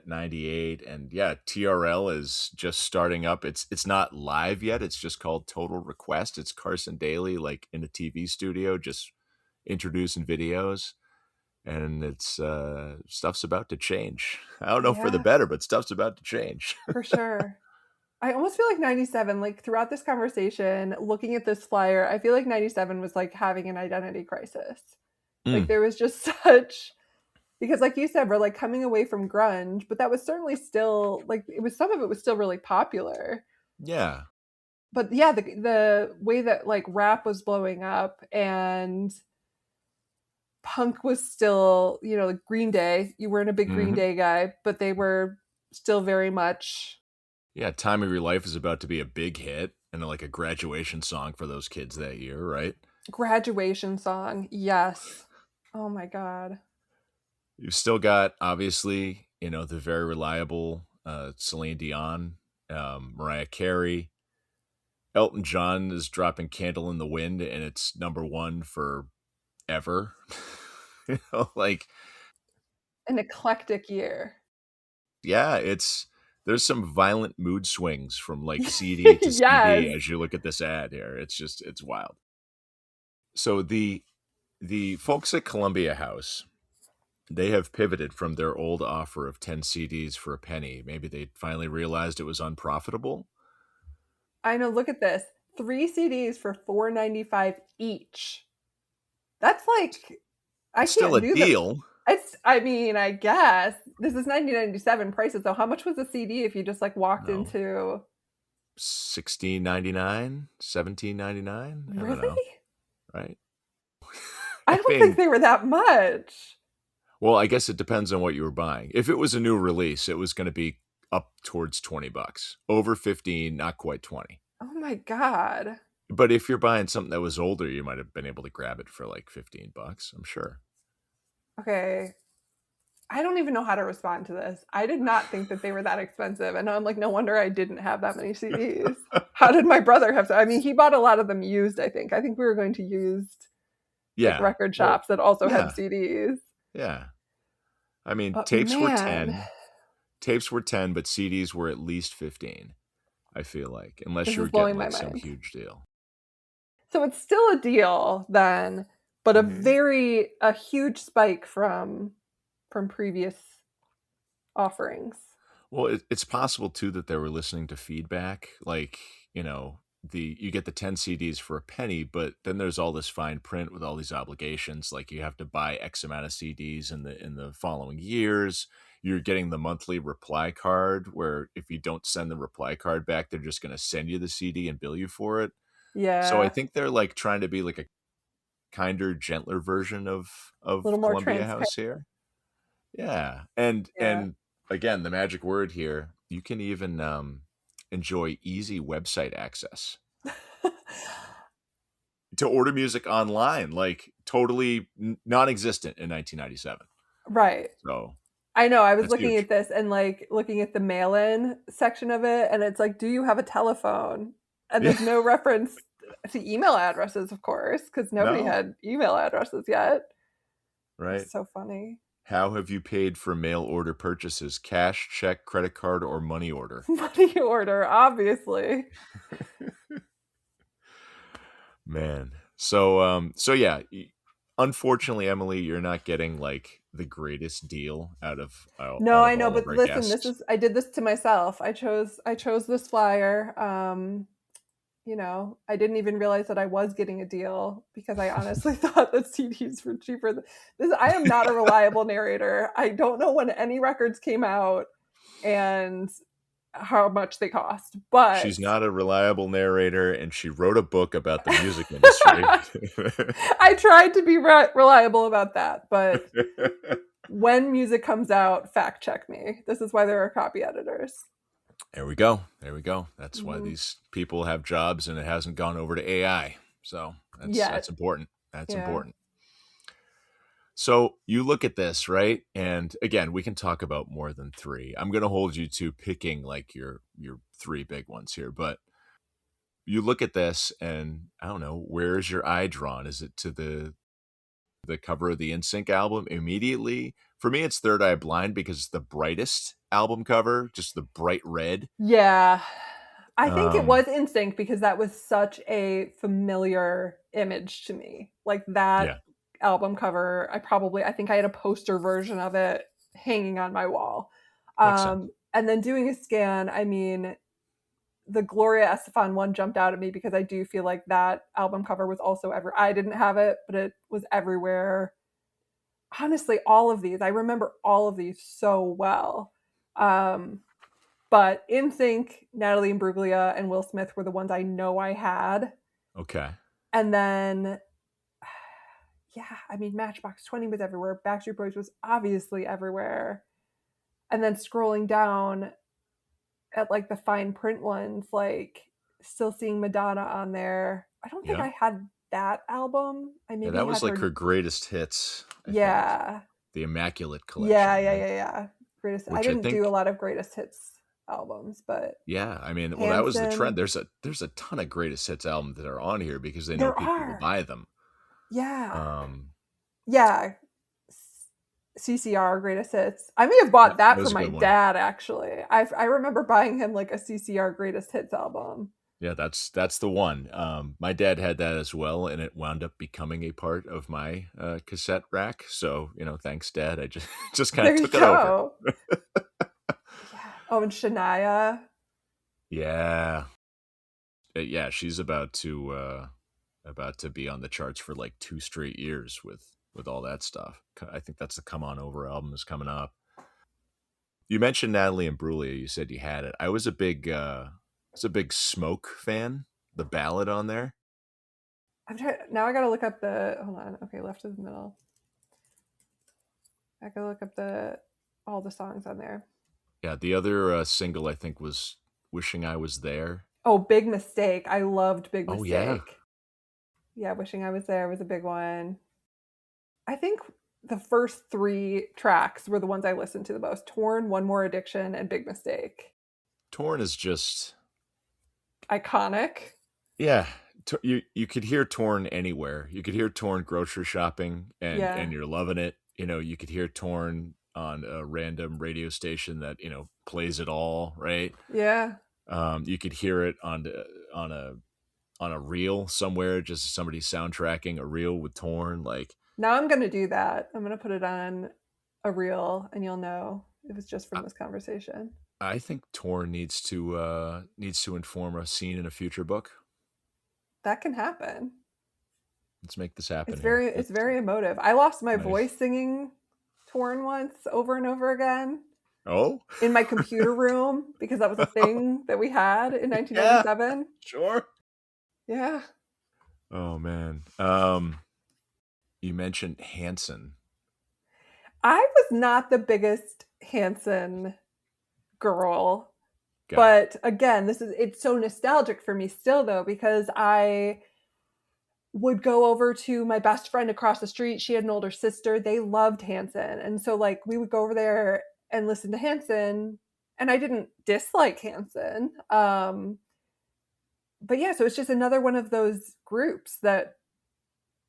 98, and yeah, TRL is just starting up. It's not live yet. It's just called Total Request. It's Carson Daly like in a TV studio just introducing videos, and it's stuff's about to change. I don't know for the Yeah, better, but stuff's about to change. for sure. I almost feel like 97, like throughout this conversation, looking at this flyer, I feel like 97 was like having an identity crisis. Like Mm, there was just such because like you said, we're like coming away from grunge, but that was certainly still like it was some of it was still really popular. yeah. But yeah, the way that like rap was blowing up and punk was still, like Green Day. You weren't a big Green Hmm. Day guy, but they were still very much Yeah, Time of Your Life is about to be a big hit and like a graduation song for those kids that year, right? graduation song. Yes. Oh my god. You've still got obviously, the very reliable Celine Dion, Mariah Carey. Elton John is dropping Candle in the Wind and it's number one for ever. Like, An eclectic year. yeah, there's some violent mood swings from like CD to CD Yes. as you look at this ad here. It's wild. So the folks at Columbia House, they have pivoted from their old offer of 10 CDs for a penny. Maybe they finally realized it was unprofitable. I know, look at this. 3 CDs for $4.95 each. That's like I Still can't a do the deal. I mean, I guess this is 1997 prices. So how much was a CD if you just like walked No, into 16.99, 17.99. I don't really? know, right? I I don't think mean, they were that much. well, I guess it depends on what you were buying. If it was a new release, it was going to be up towards $20. Over 15, not quite 20. Oh my god. But if you're buying something that was older, you might have been able to grab it for like $15, I'm sure. Okay. I don't even know how to respond to this. I did not think that they were that expensive. And I'm like, no wonder I didn't have that many CDs. How did my brother have I mean, he bought a lot of them used, I think. I think we were going to used like Yeah. record Well, shops that also had yeah. CDs. Yeah. I mean, But tapes were man, 10. Tapes were 10, but CDs were at least 15, I feel like, unless this you is were getting blowing my like some mind. huge deal. So it's still a deal then, but Mhm. a huge spike from previous offerings. Well, it's possible too that they were listening to feedback. Like, you get the 10 CDs for a penny, but then there's all this fine print with all these obligations. Like you have to buy X amount of CDs in the following years. You're getting the monthly reply card where if you don't send the reply card back, they're just going to send you the CD and bill you for it. So I Yeah. think they're like trying to be like a kinder, gentler version A of little more Columbia transparent. House here. Yeah. And Yeah. again, the magic word here, you can even enjoy easy website access to order music online, like totally non-existent in 1997. Right. So I know. I was that's looking huge. at this and like looking at the mail-in section of it, and it's like, do you have a telephone? And Yeah. there's no reference to email addresses, of course, because nobody No. had email addresses yet. Right. It's so funny. How have you paid for mail order purchases? Cash, check, credit card, or money order? Money order, obviously. Man. So yeah, unfortunately, Emily, you're not getting like the greatest deal out of No, I know, all of but our listen, guests. I did this to myself. I chose this flyer. I didn't even realize that I was getting a deal because I honestly thought that CDs were cheaper. I am not a reliable narrator. I don't know when any records came out and how much they cost, but She's not a reliable narrator, and she wrote a book about the music industry. I tried to be reliable about that. But when music comes out, fact check me. This is why there are copy editors. There we go. There we go. That's why Mhm. these people have jobs, and it hasn't gone over to AI. So that's important. That's Yeah. important. So you look at this, right? And again, we can talk about more than three. I'm going to hold you to picking like your three big ones here, but you look at this and I don't know, where is your eye drawn? Is it to the cover of the NSYNC album immediately? For me, it's Third Eye Blind because it's the brightest album cover, just the bright red. Yeah. I think it Um, was NSYNC because that was such a familiar image to me. Like that yeah, album cover, I think I had a poster version of it hanging on my wall. makes sense. And then doing a scan, I mean, the Gloria Estefan one jumped out at me because I do feel like that album cover was also I didn't have it, but it was everywhere. Honestly, all of these, I remember all of these so well. But NSYNC, Natalie Imbruglia, and Will Smith were the ones I know I had. Okay. And then, yeah, I mean, Matchbox 20 was everywhere. Backstreet Boys was obviously everywhere. And then scrolling down at like the fine print ones, like still seeing Madonna on there. I don't think Yeah. I had that album. I Yeah, maybe that was had like her. her greatest hits, I think. Yeah. The Immaculate Yeah, Collection, yeah, right? yeah, yeah. I Which I didn't do a think, lot of greatest hits albums, but yeah, I mean, well, that was the trend. Hanson, There's a ton of greatest hits albums that are on here because they know there people will are. buy them. Yeah. Um, Yeah. CCR greatest hits. I may have bought that that for was a my good one. dad actually. I remember buying him like a CCR greatest hits album. Yeah, that's the one. My dad had that as well, and it wound up becoming a part of my cassette rack. So, thanks, Dad. I just just kind There of you took it over. go. Yeah. Oh, and Shania. Yeah, yeah, she's about to be on the charts for like 2 straight years with all that stuff. I think that's the Come On Over album is coming up. You mentioned Natalie Imbruglia. You said you had it. I was a big Smoke fan. The ballad on there. Now I gotta look up hold on. Okay, left of the middle. I gotta look up all the songs on there. Yeah, the other single I think was "Wishing I Was There." Oh, Big Mistake. I loved Big Oh yeah, Mistake. Yeah, Wishing I Was There was a big one. I think the first three tracks were the ones I listened to the most. Torn, One More Addiction, and Big Mistake. Torn is just Iconic. yeah. You could hear Torn anywhere. You could hear Torn grocery shopping, Yeah. and you're loving it. You could hear Torn on a random radio station that plays it all right. Yeah. You could hear it on a reel somewhere, just somebody soundtracking a reel with Torn. Like Now I'm going to do that. I'm going to put it on a reel and you'll know it was just from this conversation. I think Torn needs to inform a scene in a future book. that can happen. Let's make this happen It's here. very emotive. I lost my Nice. voice singing Torn once over and over again Oh, in my computer room because that was a thing that we had in yeah, 1997. sure. Yeah. Oh man. You mentioned Hanson. I was not the biggest Hanson girl, Got but again, it's so nostalgic for me still though, because I would go over to my best friend across the street. She had an older sister. They loved Hanson. And so like we would go over there and listen to Hanson, and I didn't dislike Hanson. But yeah, so it's just another one of those groups that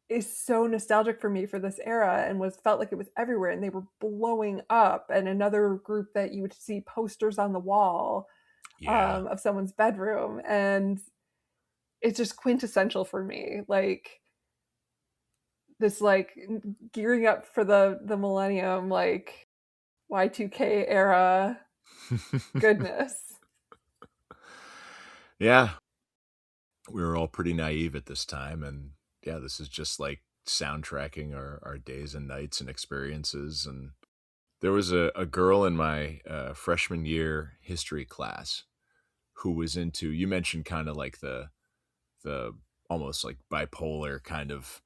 is so nostalgic for me for this era and was felt like it was everywhere and they were blowing up, and another group that you would see posters on the wall Yeah. of someone's bedroom, and it's just quintessential for me, like this like gearing up for the millennium, like Y2K era goodness. Yeah. We were all pretty naive at this time, and yeah, this is just like soundtracking our days and nights and experiences. And there was a girl in my freshman year history class who was into, you mentioned kind of like the almost like bipolar kind of,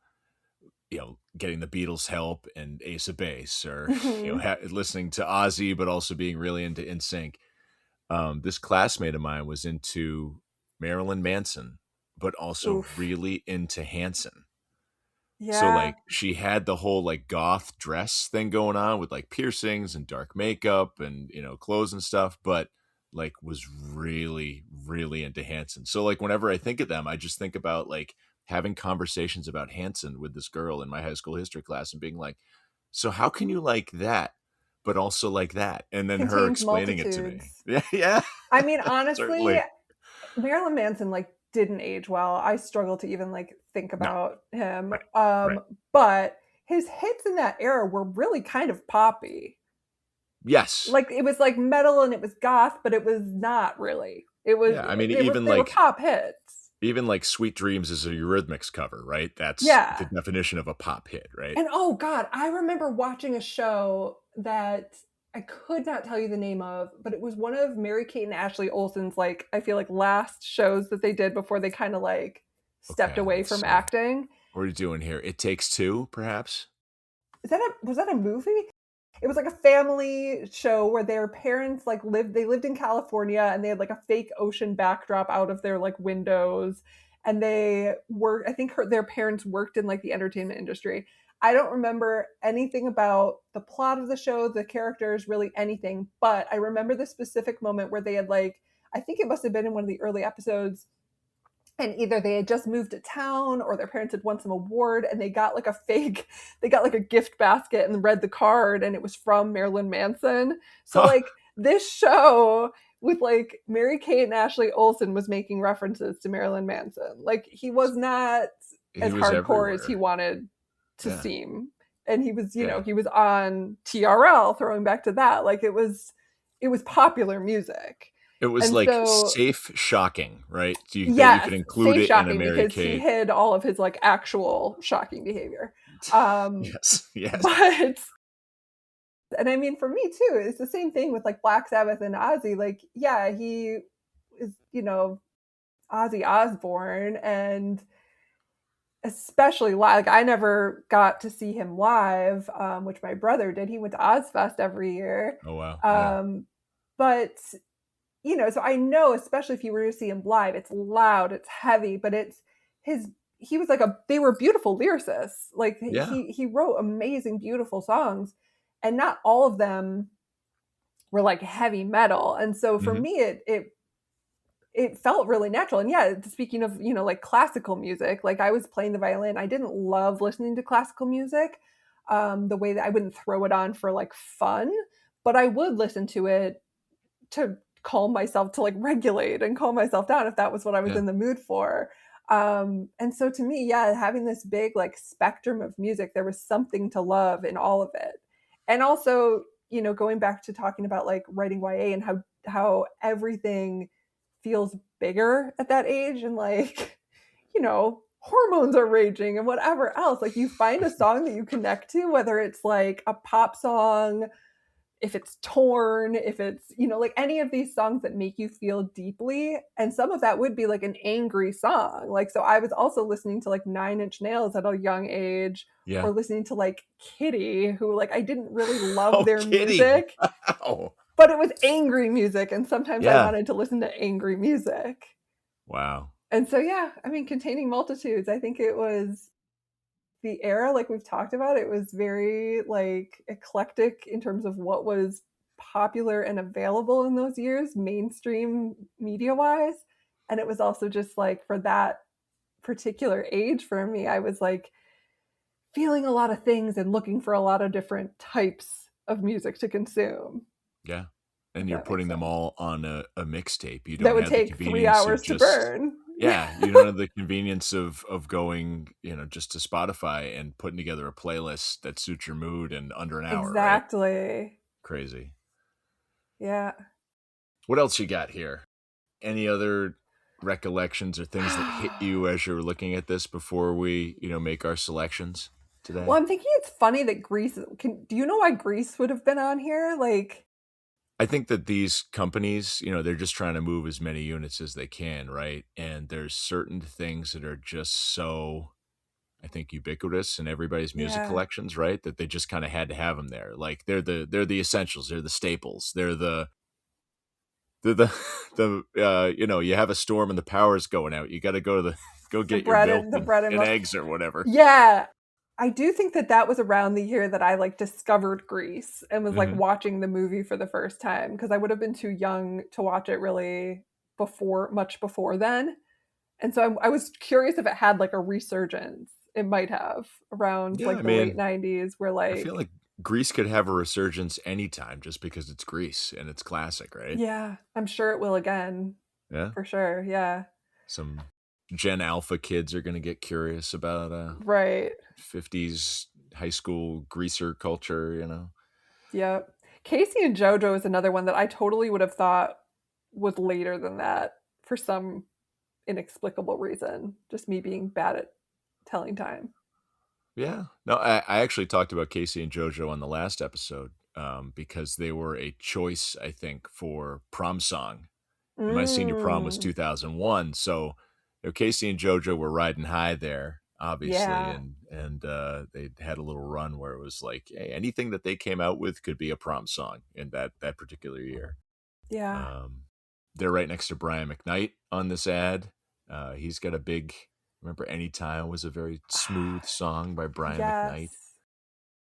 getting the Beatles help and Ace of Base, or Mm-hmm. listening to Ozzy but also being really into NSYNC. This classmate of mine was into Marilyn Manson but also Oof. really into Hanson. So Yeah. like she had the whole like goth dress thing going on with like piercings and dark makeup and clothes and stuff, but like was really really into Hanson. So like whenever I think of them, I just think about like having conversations about Hanson with this girl in my high school history class and being like, so how can you like that but also like that? And then her Contains explaining it to me. multitudes. Yeah, yeah. I mean, honestly, Certainly. Marilyn Manson like didn't age well. I struggle to even like think No. about him. Right. Right. But his hits in that era were really kind of poppy. Yes. Like it was like metal and it was goth, but it was not really. It was Yeah, I mean they were pop hits. even like Sweet Dreams is a Eurythmics cover, right? That's the Yeah. definition of a pop hit, right? And oh god, I remember watching a show that I could not tell you the name of, but it was one of Mary Kate and Ashley Olsen's like I feel like last shows that they did before they kind of like stepped Okay, away let's from see. acting. What are you doing here? It Takes Two, perhaps? Was that a movie? It was like a family show where their parents like lived in California, and they had like a fake ocean backdrop out of their like windows, and they were I think their parents worked in like the entertainment industry. I don't remember anything about the plot of the show, the characters, really anything, but I remember the specific moment where they had like I think it must have been in one of the early episodes, and either they had just moved to town or their parents had won some award, and they got like a gift basket and read the card and it was from Marilyn Manson. So Huh. like this show with like Mary Kate and Ashley Olsen was making references to Marilyn Manson. Like he was not He as was hardcore as everywhere. he wanted to Yeah. seem. And he was, Yeah. he was on TRL, throwing back to that. Like it was popular music. It was And like so safe shocking, right? That you yes, could include safe it in a shocking Mary because he Kate. hid all of his like actual shocking behavior. Um, Yes. Yes. but and I mean for me too, it's the same thing with like Black Sabbath and Ozzy. Like, yeah, he is, Ozzy Osbourne, and especially live. Like I never got to see him live, which my brother did. He went to Ozfest every year. Oh wow. Yeah. Um, but so I know, especially if you were to see him live, it's loud, it's heavy, but his he was like they were beautiful lyricists. Like Yeah. he wrote amazing, beautiful songs, and not all of them were like heavy metal. And so for Mhm. me, it felt really natural. And yeah, speaking of like classical music, like I was playing the violin. I didn't love listening to classical music, the way that I wouldn't throw it on for like fun, but I would listen to it to calm myself, to like regulate and calm myself down if that was what I was Yeah. in the mood for. And so to me, yeah, having this big like spectrum of music, there was something to love in all of it. And also, going back to talking about like writing YA and how everything feels bigger at that age, and like hormones are raging and whatever else. Like, you find a song that you connect to, whether it's like a pop song, if it's Torn, if it's, like any of these songs that make you feel deeply. And some of that would be like an angry song. Like, so I was also listening to like 9 Inch Nails at a young age, Yeah. or listening to like Kitty, who like I didn't really love Oh, their Kitty. music, Wow. but it was angry music. And sometimes I Yeah. wanted to listen to angry music. Wow. And so, yeah, I mean, Containing Multitudes, I think it was the era, like we've talked about, it was very like eclectic in terms of what was popular and available in those years, mainstream media wise. And it was also just like, for that particular age for me, I was like feeling a lot of things and looking for a lot of different types of music to consume. Yeah. And you're putting them all on a mixtape. You don't That would have the take 3 convenience hours of to just burn. Yeah, you don't have the convenience of going, just to Spotify and putting together a playlist that suits your mood in under an hour, right? Exactly. Crazy. Yeah. What else you got here? Any other recollections or things that hit you as you were looking at this before we, make our selections today? Well, I'm thinking it's funny that Grease. Do you know why Grease would have been on here? Like, I think that these companies, they're just trying to move as many units as they can, right? And there's certain things that are just so, I think, ubiquitous in everybody's music yeah, collections, right? That they just kind of had to have them there. Like they're the essentials, they're the staples, they're the you have a storm and the power's going out. You got to go get your milk the bread and and milk. eggs or whatever. Yeah, I do think that was around the year that I like discovered Grease and was like Mhm. watching the movie for the first time, because I would have been too young to watch it really much before then. And so I was curious if it had like a resurgence. It might have around Yeah, I like the late mean, 90s, where I feel like, like Grease could have a resurgence anytime just because it's Grease and it's classic, right? yeah, I'm sure it will again, Yeah. for sure. Yeah. Some Gen Alpha kids are going to get curious about Right. 50s high school greaser culture. Yep. Casey and JoJo is another one that I totally would have thought was later than that for some inexplicable reason. Just me being bad at telling time. Yeah. No, I actually talked about Casey and JoJo on the last episode because they were a choice, I think, for prom song. And my senior prom was Mm, 2001. So Casey and JoJo were riding high there, obviously. yeah. And they had a little run where it was like, hey, anything that they came out with could be a prom song in that particular year. Yeah. They're right next to Brian McKnight on this ad. He's got a big, remember Anytime was a very smooth song by Brian McKnight. Yes.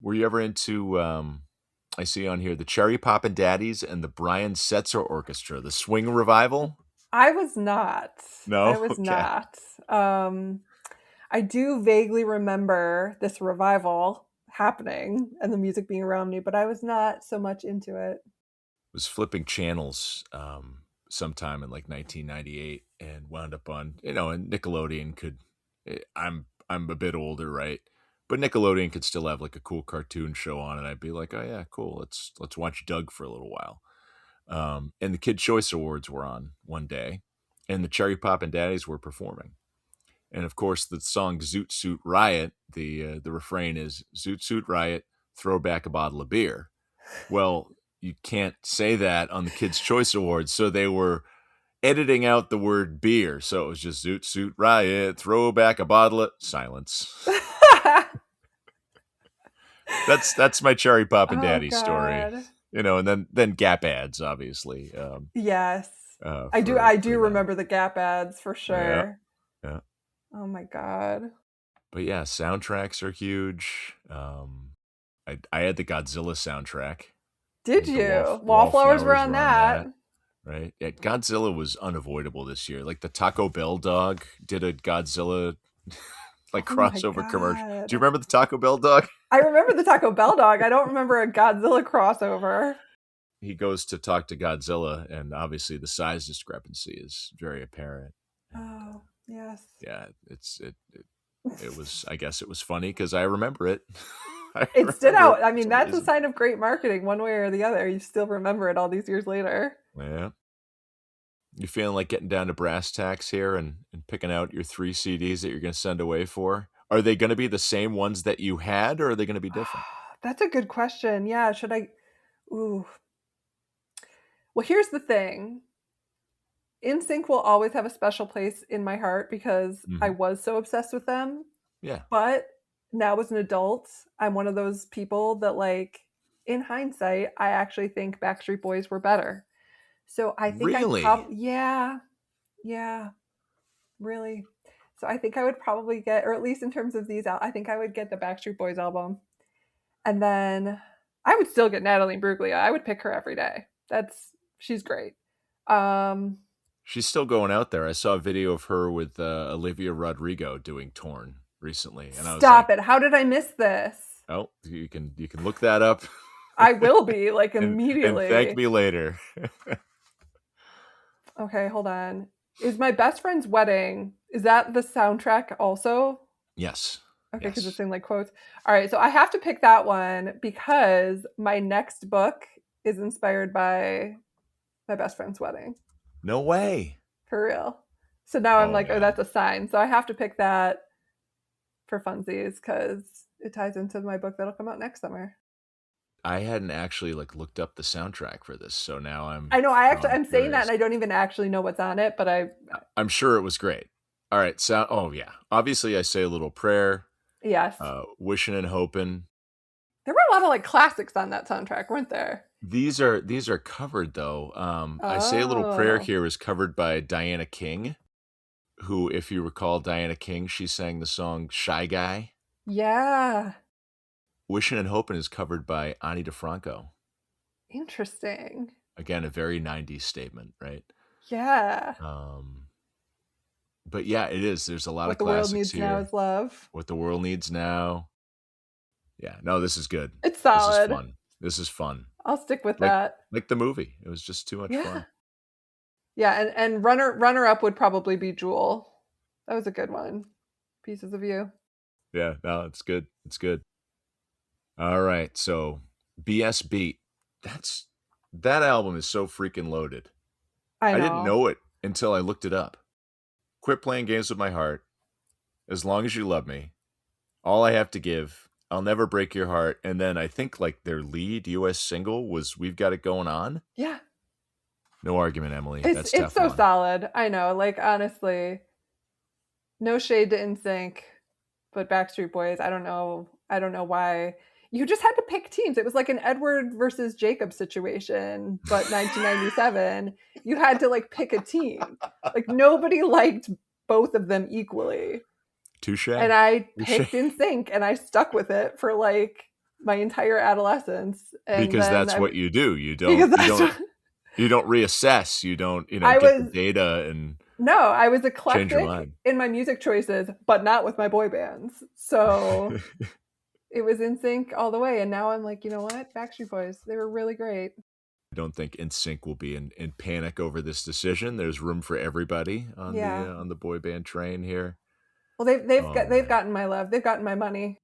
Were you ever into, I see on here, the Cherry Poppin' Daddies and the Brian Setzer Orchestra, the Swing Revival? I was not. I No? was Okay. not. I do vaguely remember this revival happening and the music being around me, but I was not so much into it. Was flipping channels sometime in like 1998 and wound up on, and Nickelodeon I'm a bit older, right? But Nickelodeon could still have like a cool cartoon show on, and I'd be like, oh yeah, cool. Let's watch Doug for a little while. And the Kid Choice Awards were on one day, and the Cherry Poppin' Daddies were performing. And of course, the song "Zoot Suit Riot," the refrain is "Zoot Suit Riot, throw back a bottle of beer." Well, you can't say that on the Kids' Choice Awards, so they were editing out the word beer. So it was just "Zoot Suit Riot, throw back a bottle of..." Silence. That's my Cherry Poppin' Oh Daddy story. God. And then Gap ads, obviously. Yes. I for do them. remember the Gap ads for Yeah. sure. Yeah. Oh my God. But yeah, soundtracks are huge. I had the Godzilla soundtrack. Did The you? Wallflowers were on that. Right? Yeah, Godzilla was unavoidable this year. Like the Taco Bell dog did a Godzilla like Oh my crossover commercial. God. Do you remember the Taco Bell dog? I remember the Taco Bell dog. I don't remember a Godzilla crossover. He goes to talk to Godzilla, and obviously the size discrepancy is very apparent. And, Oh, yes. yeah, it was. I guess it was funny because I remember it. It stood out. I for mean, some that's a reason. sign of great marketing, one way or the other. You still remember it all these years later. Yeah. You feeling like getting down to brass tacks here and picking out your 3 CDs that you're gonna send away for? Are they gonna be the same ones that you had, or are they gonna be different? That's a good question. Yeah, should I? Ooh. Well, here's the thing. NSYNC will always have a special place in my heart because I Mhm. was so obsessed with them. Yeah. But now as an adult, I'm one of those people that, like, in hindsight, I actually think Backstreet Boys were better. So I think I'd Really? probably, yeah, yeah, really. So I think I would probably get, or at least in terms of these, I think I would get the Backstreet Boys album. And then I would still get Natalie Imbruglia. I would pick her every day. She's great. Um, She's still going out there. I saw a video of her with, Olivia Rodrigo doing "Torn" recently, and I was Stop like, it. How did I miss this? "Oh, you can look that up I will be, like, and thank immediately. me later." Okay, hold on. Is My Best Friend's Wedding, is that the soundtrack also? Yes. Okay, because it's Yes. in, like, quotes. All right, so I have to pick that one because my next book is inspired by My Best Friend's Wedding. No way. For real. So now I'm Oh, like, oh, yeah. that's a sign. So I have to pick that for funsies because it ties into my book that'll come out next summer. I hadn't actually, like, looked up the soundtrack for this, so I know. now I'm I'm saying that, curious. and I don't even actually know what's on it, but I'm sure it was great. Alright, oh, yeah. Obviously, I Say a Little Prayer, yes, Wishing and Hoping. there were a lot of, like, classics on that soundtrack, weren't there? These are covered, though. I Say a Little Prayer Oh, here is covered by Diana King, who, if you recall Diana King, she sang the song Shy Guy. yeah, Wishing and Hoping is covered by Ani DeFranco. interesting. Again, a very 90s statement, right? Yeah, Um, but yeah, it is. There's a lot of what the world classics needs now here. is love. What the World Needs Now. Yeah, no, this is good. It's This is solid. fun. This is fun. I'll stick with Like that. like the movie. It was just too much Yeah, fun. yeah, and runner up would probably be Jewel. That was a good one. Pieces of You. Yeah, no, it's good. It's good. All right, so BS Beat. That's that album is so freaking loaded. I I didn't know. know it until I looked it up. Quit Playing Games with My Heart. As Long as You Love Me. All I Have to Give. I'll Never Break Your Heart. And then I think like their lead US single was We've Got It Going On. Yeah, No argument, Emily. That's it's so Teflon. solid. I know. Like, honestly, no shade to NSYNC, but Backstreet Boys. I don't know. I don't know why. You just had to pick teams. It was like an Edward versus Jacob situation, but 1997. You had to, like, pick a team. Like, nobody liked both of them equally. And Touche. I Touche. picked NSYNC, and I stuck with it for, like, my entire adolescence. And Because then that's what you do. You because don't you that's don't what, you don't reassess. You don't, I get the was data and no, I was change your eclectic mind. in my music choices, but not with my boy bands. So it was NSYNC all the way. And now I'm like, you know what? Backstreet Boys, they were really great. I don't think NSYNC will be in panic over this decision. There's room for everybody Yeah. on the boy band train here. Well, Oh they've man, gotten my love. They've gotten my money.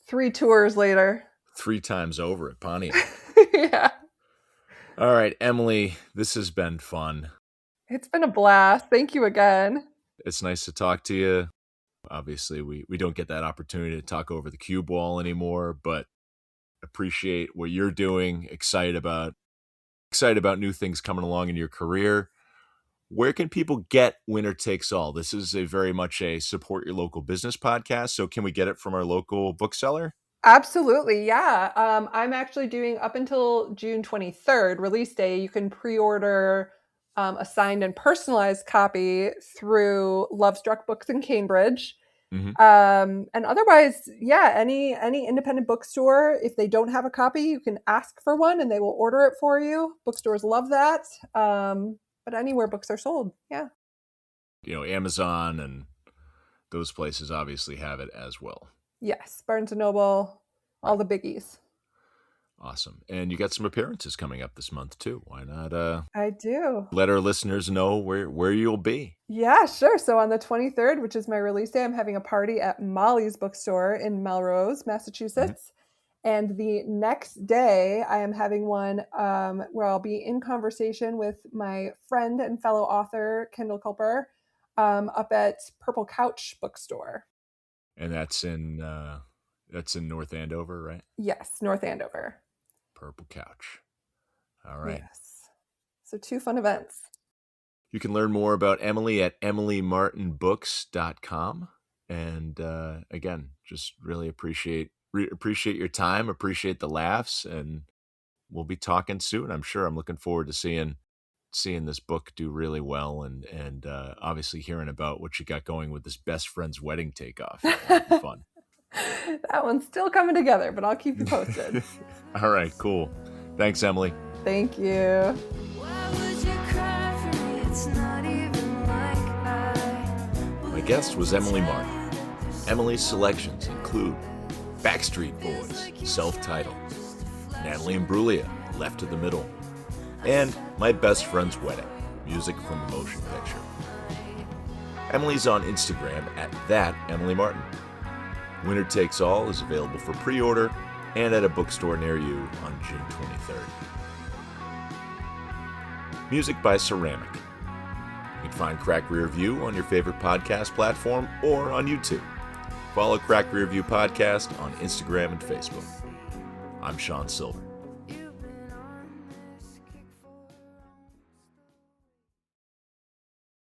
3 tours later. 3 times over at Pontiac. Yeah. All right, Emily, this has been fun. It's been a blast. Thank you again. It's nice to talk to you. Obviously, we don't get that opportunity to talk over the cue ball anymore, but appreciate what you're doing. Excited about new things coming along in your career. Where can people get Winner Takes All? This is a very much a support your local business podcast. So can we get it from our local bookseller? Absolutely, yeah. I'm actually doing up until June 23rd, release day. You can pre-order a signed and personalized copy through Love Struck Books in Cambridge. Mm-hmm. And otherwise, yeah, any independent bookstore, if they don't have a copy, you can ask for one and they will order it for you. Bookstores love that. But anywhere books are sold, yeah. Amazon and those places obviously have it as well. Yes, Barnes & Noble, all the biggies. Awesome. And you got some appearances coming up this month too. Why not I do. let our listeners know where you'll be? Yeah, sure. So on the 23rd, which is my release day, I'm having a party at Molly's Bookstore in Melrose, Massachusetts. And the next day, I am having one where I'll be in conversation with my friend and fellow author, Kendall Culper, up at Purple Couch Bookstore. And that's in North Andover, right? Yes, North Andover. Purple Couch. All right. Yes. So 2 fun events. You can learn more about Emily at emilymartinbooks.com. And again, just really appreciate your time, appreciate the laughs, and we'll be talking soon. I'm sure. I'm looking forward to seeing this book do really well, and obviously hearing about what you got going with this best friend's wedding takeoff. That'll be fun. That one's still coming together, but I'll keep you posted. All right, cool. Thanks, Emily. Thank you. My guest was Emily Martin. Emily's selections include Backstreet Boys, self-titled, Natalie Imbruglia, Left to the Middle, and My Best Friend's Wedding, music from the motion picture. Emily's on Instagram at @EmilyMartin. Winner Takes All is available for pre-order and at a bookstore near you on June 23rd. Music by Ceramic. You can find Crack Rear View on your favorite podcast platform or on YouTube. Follow Crack Rear View Podcast on Instagram and Facebook. I'm Sean Sylver.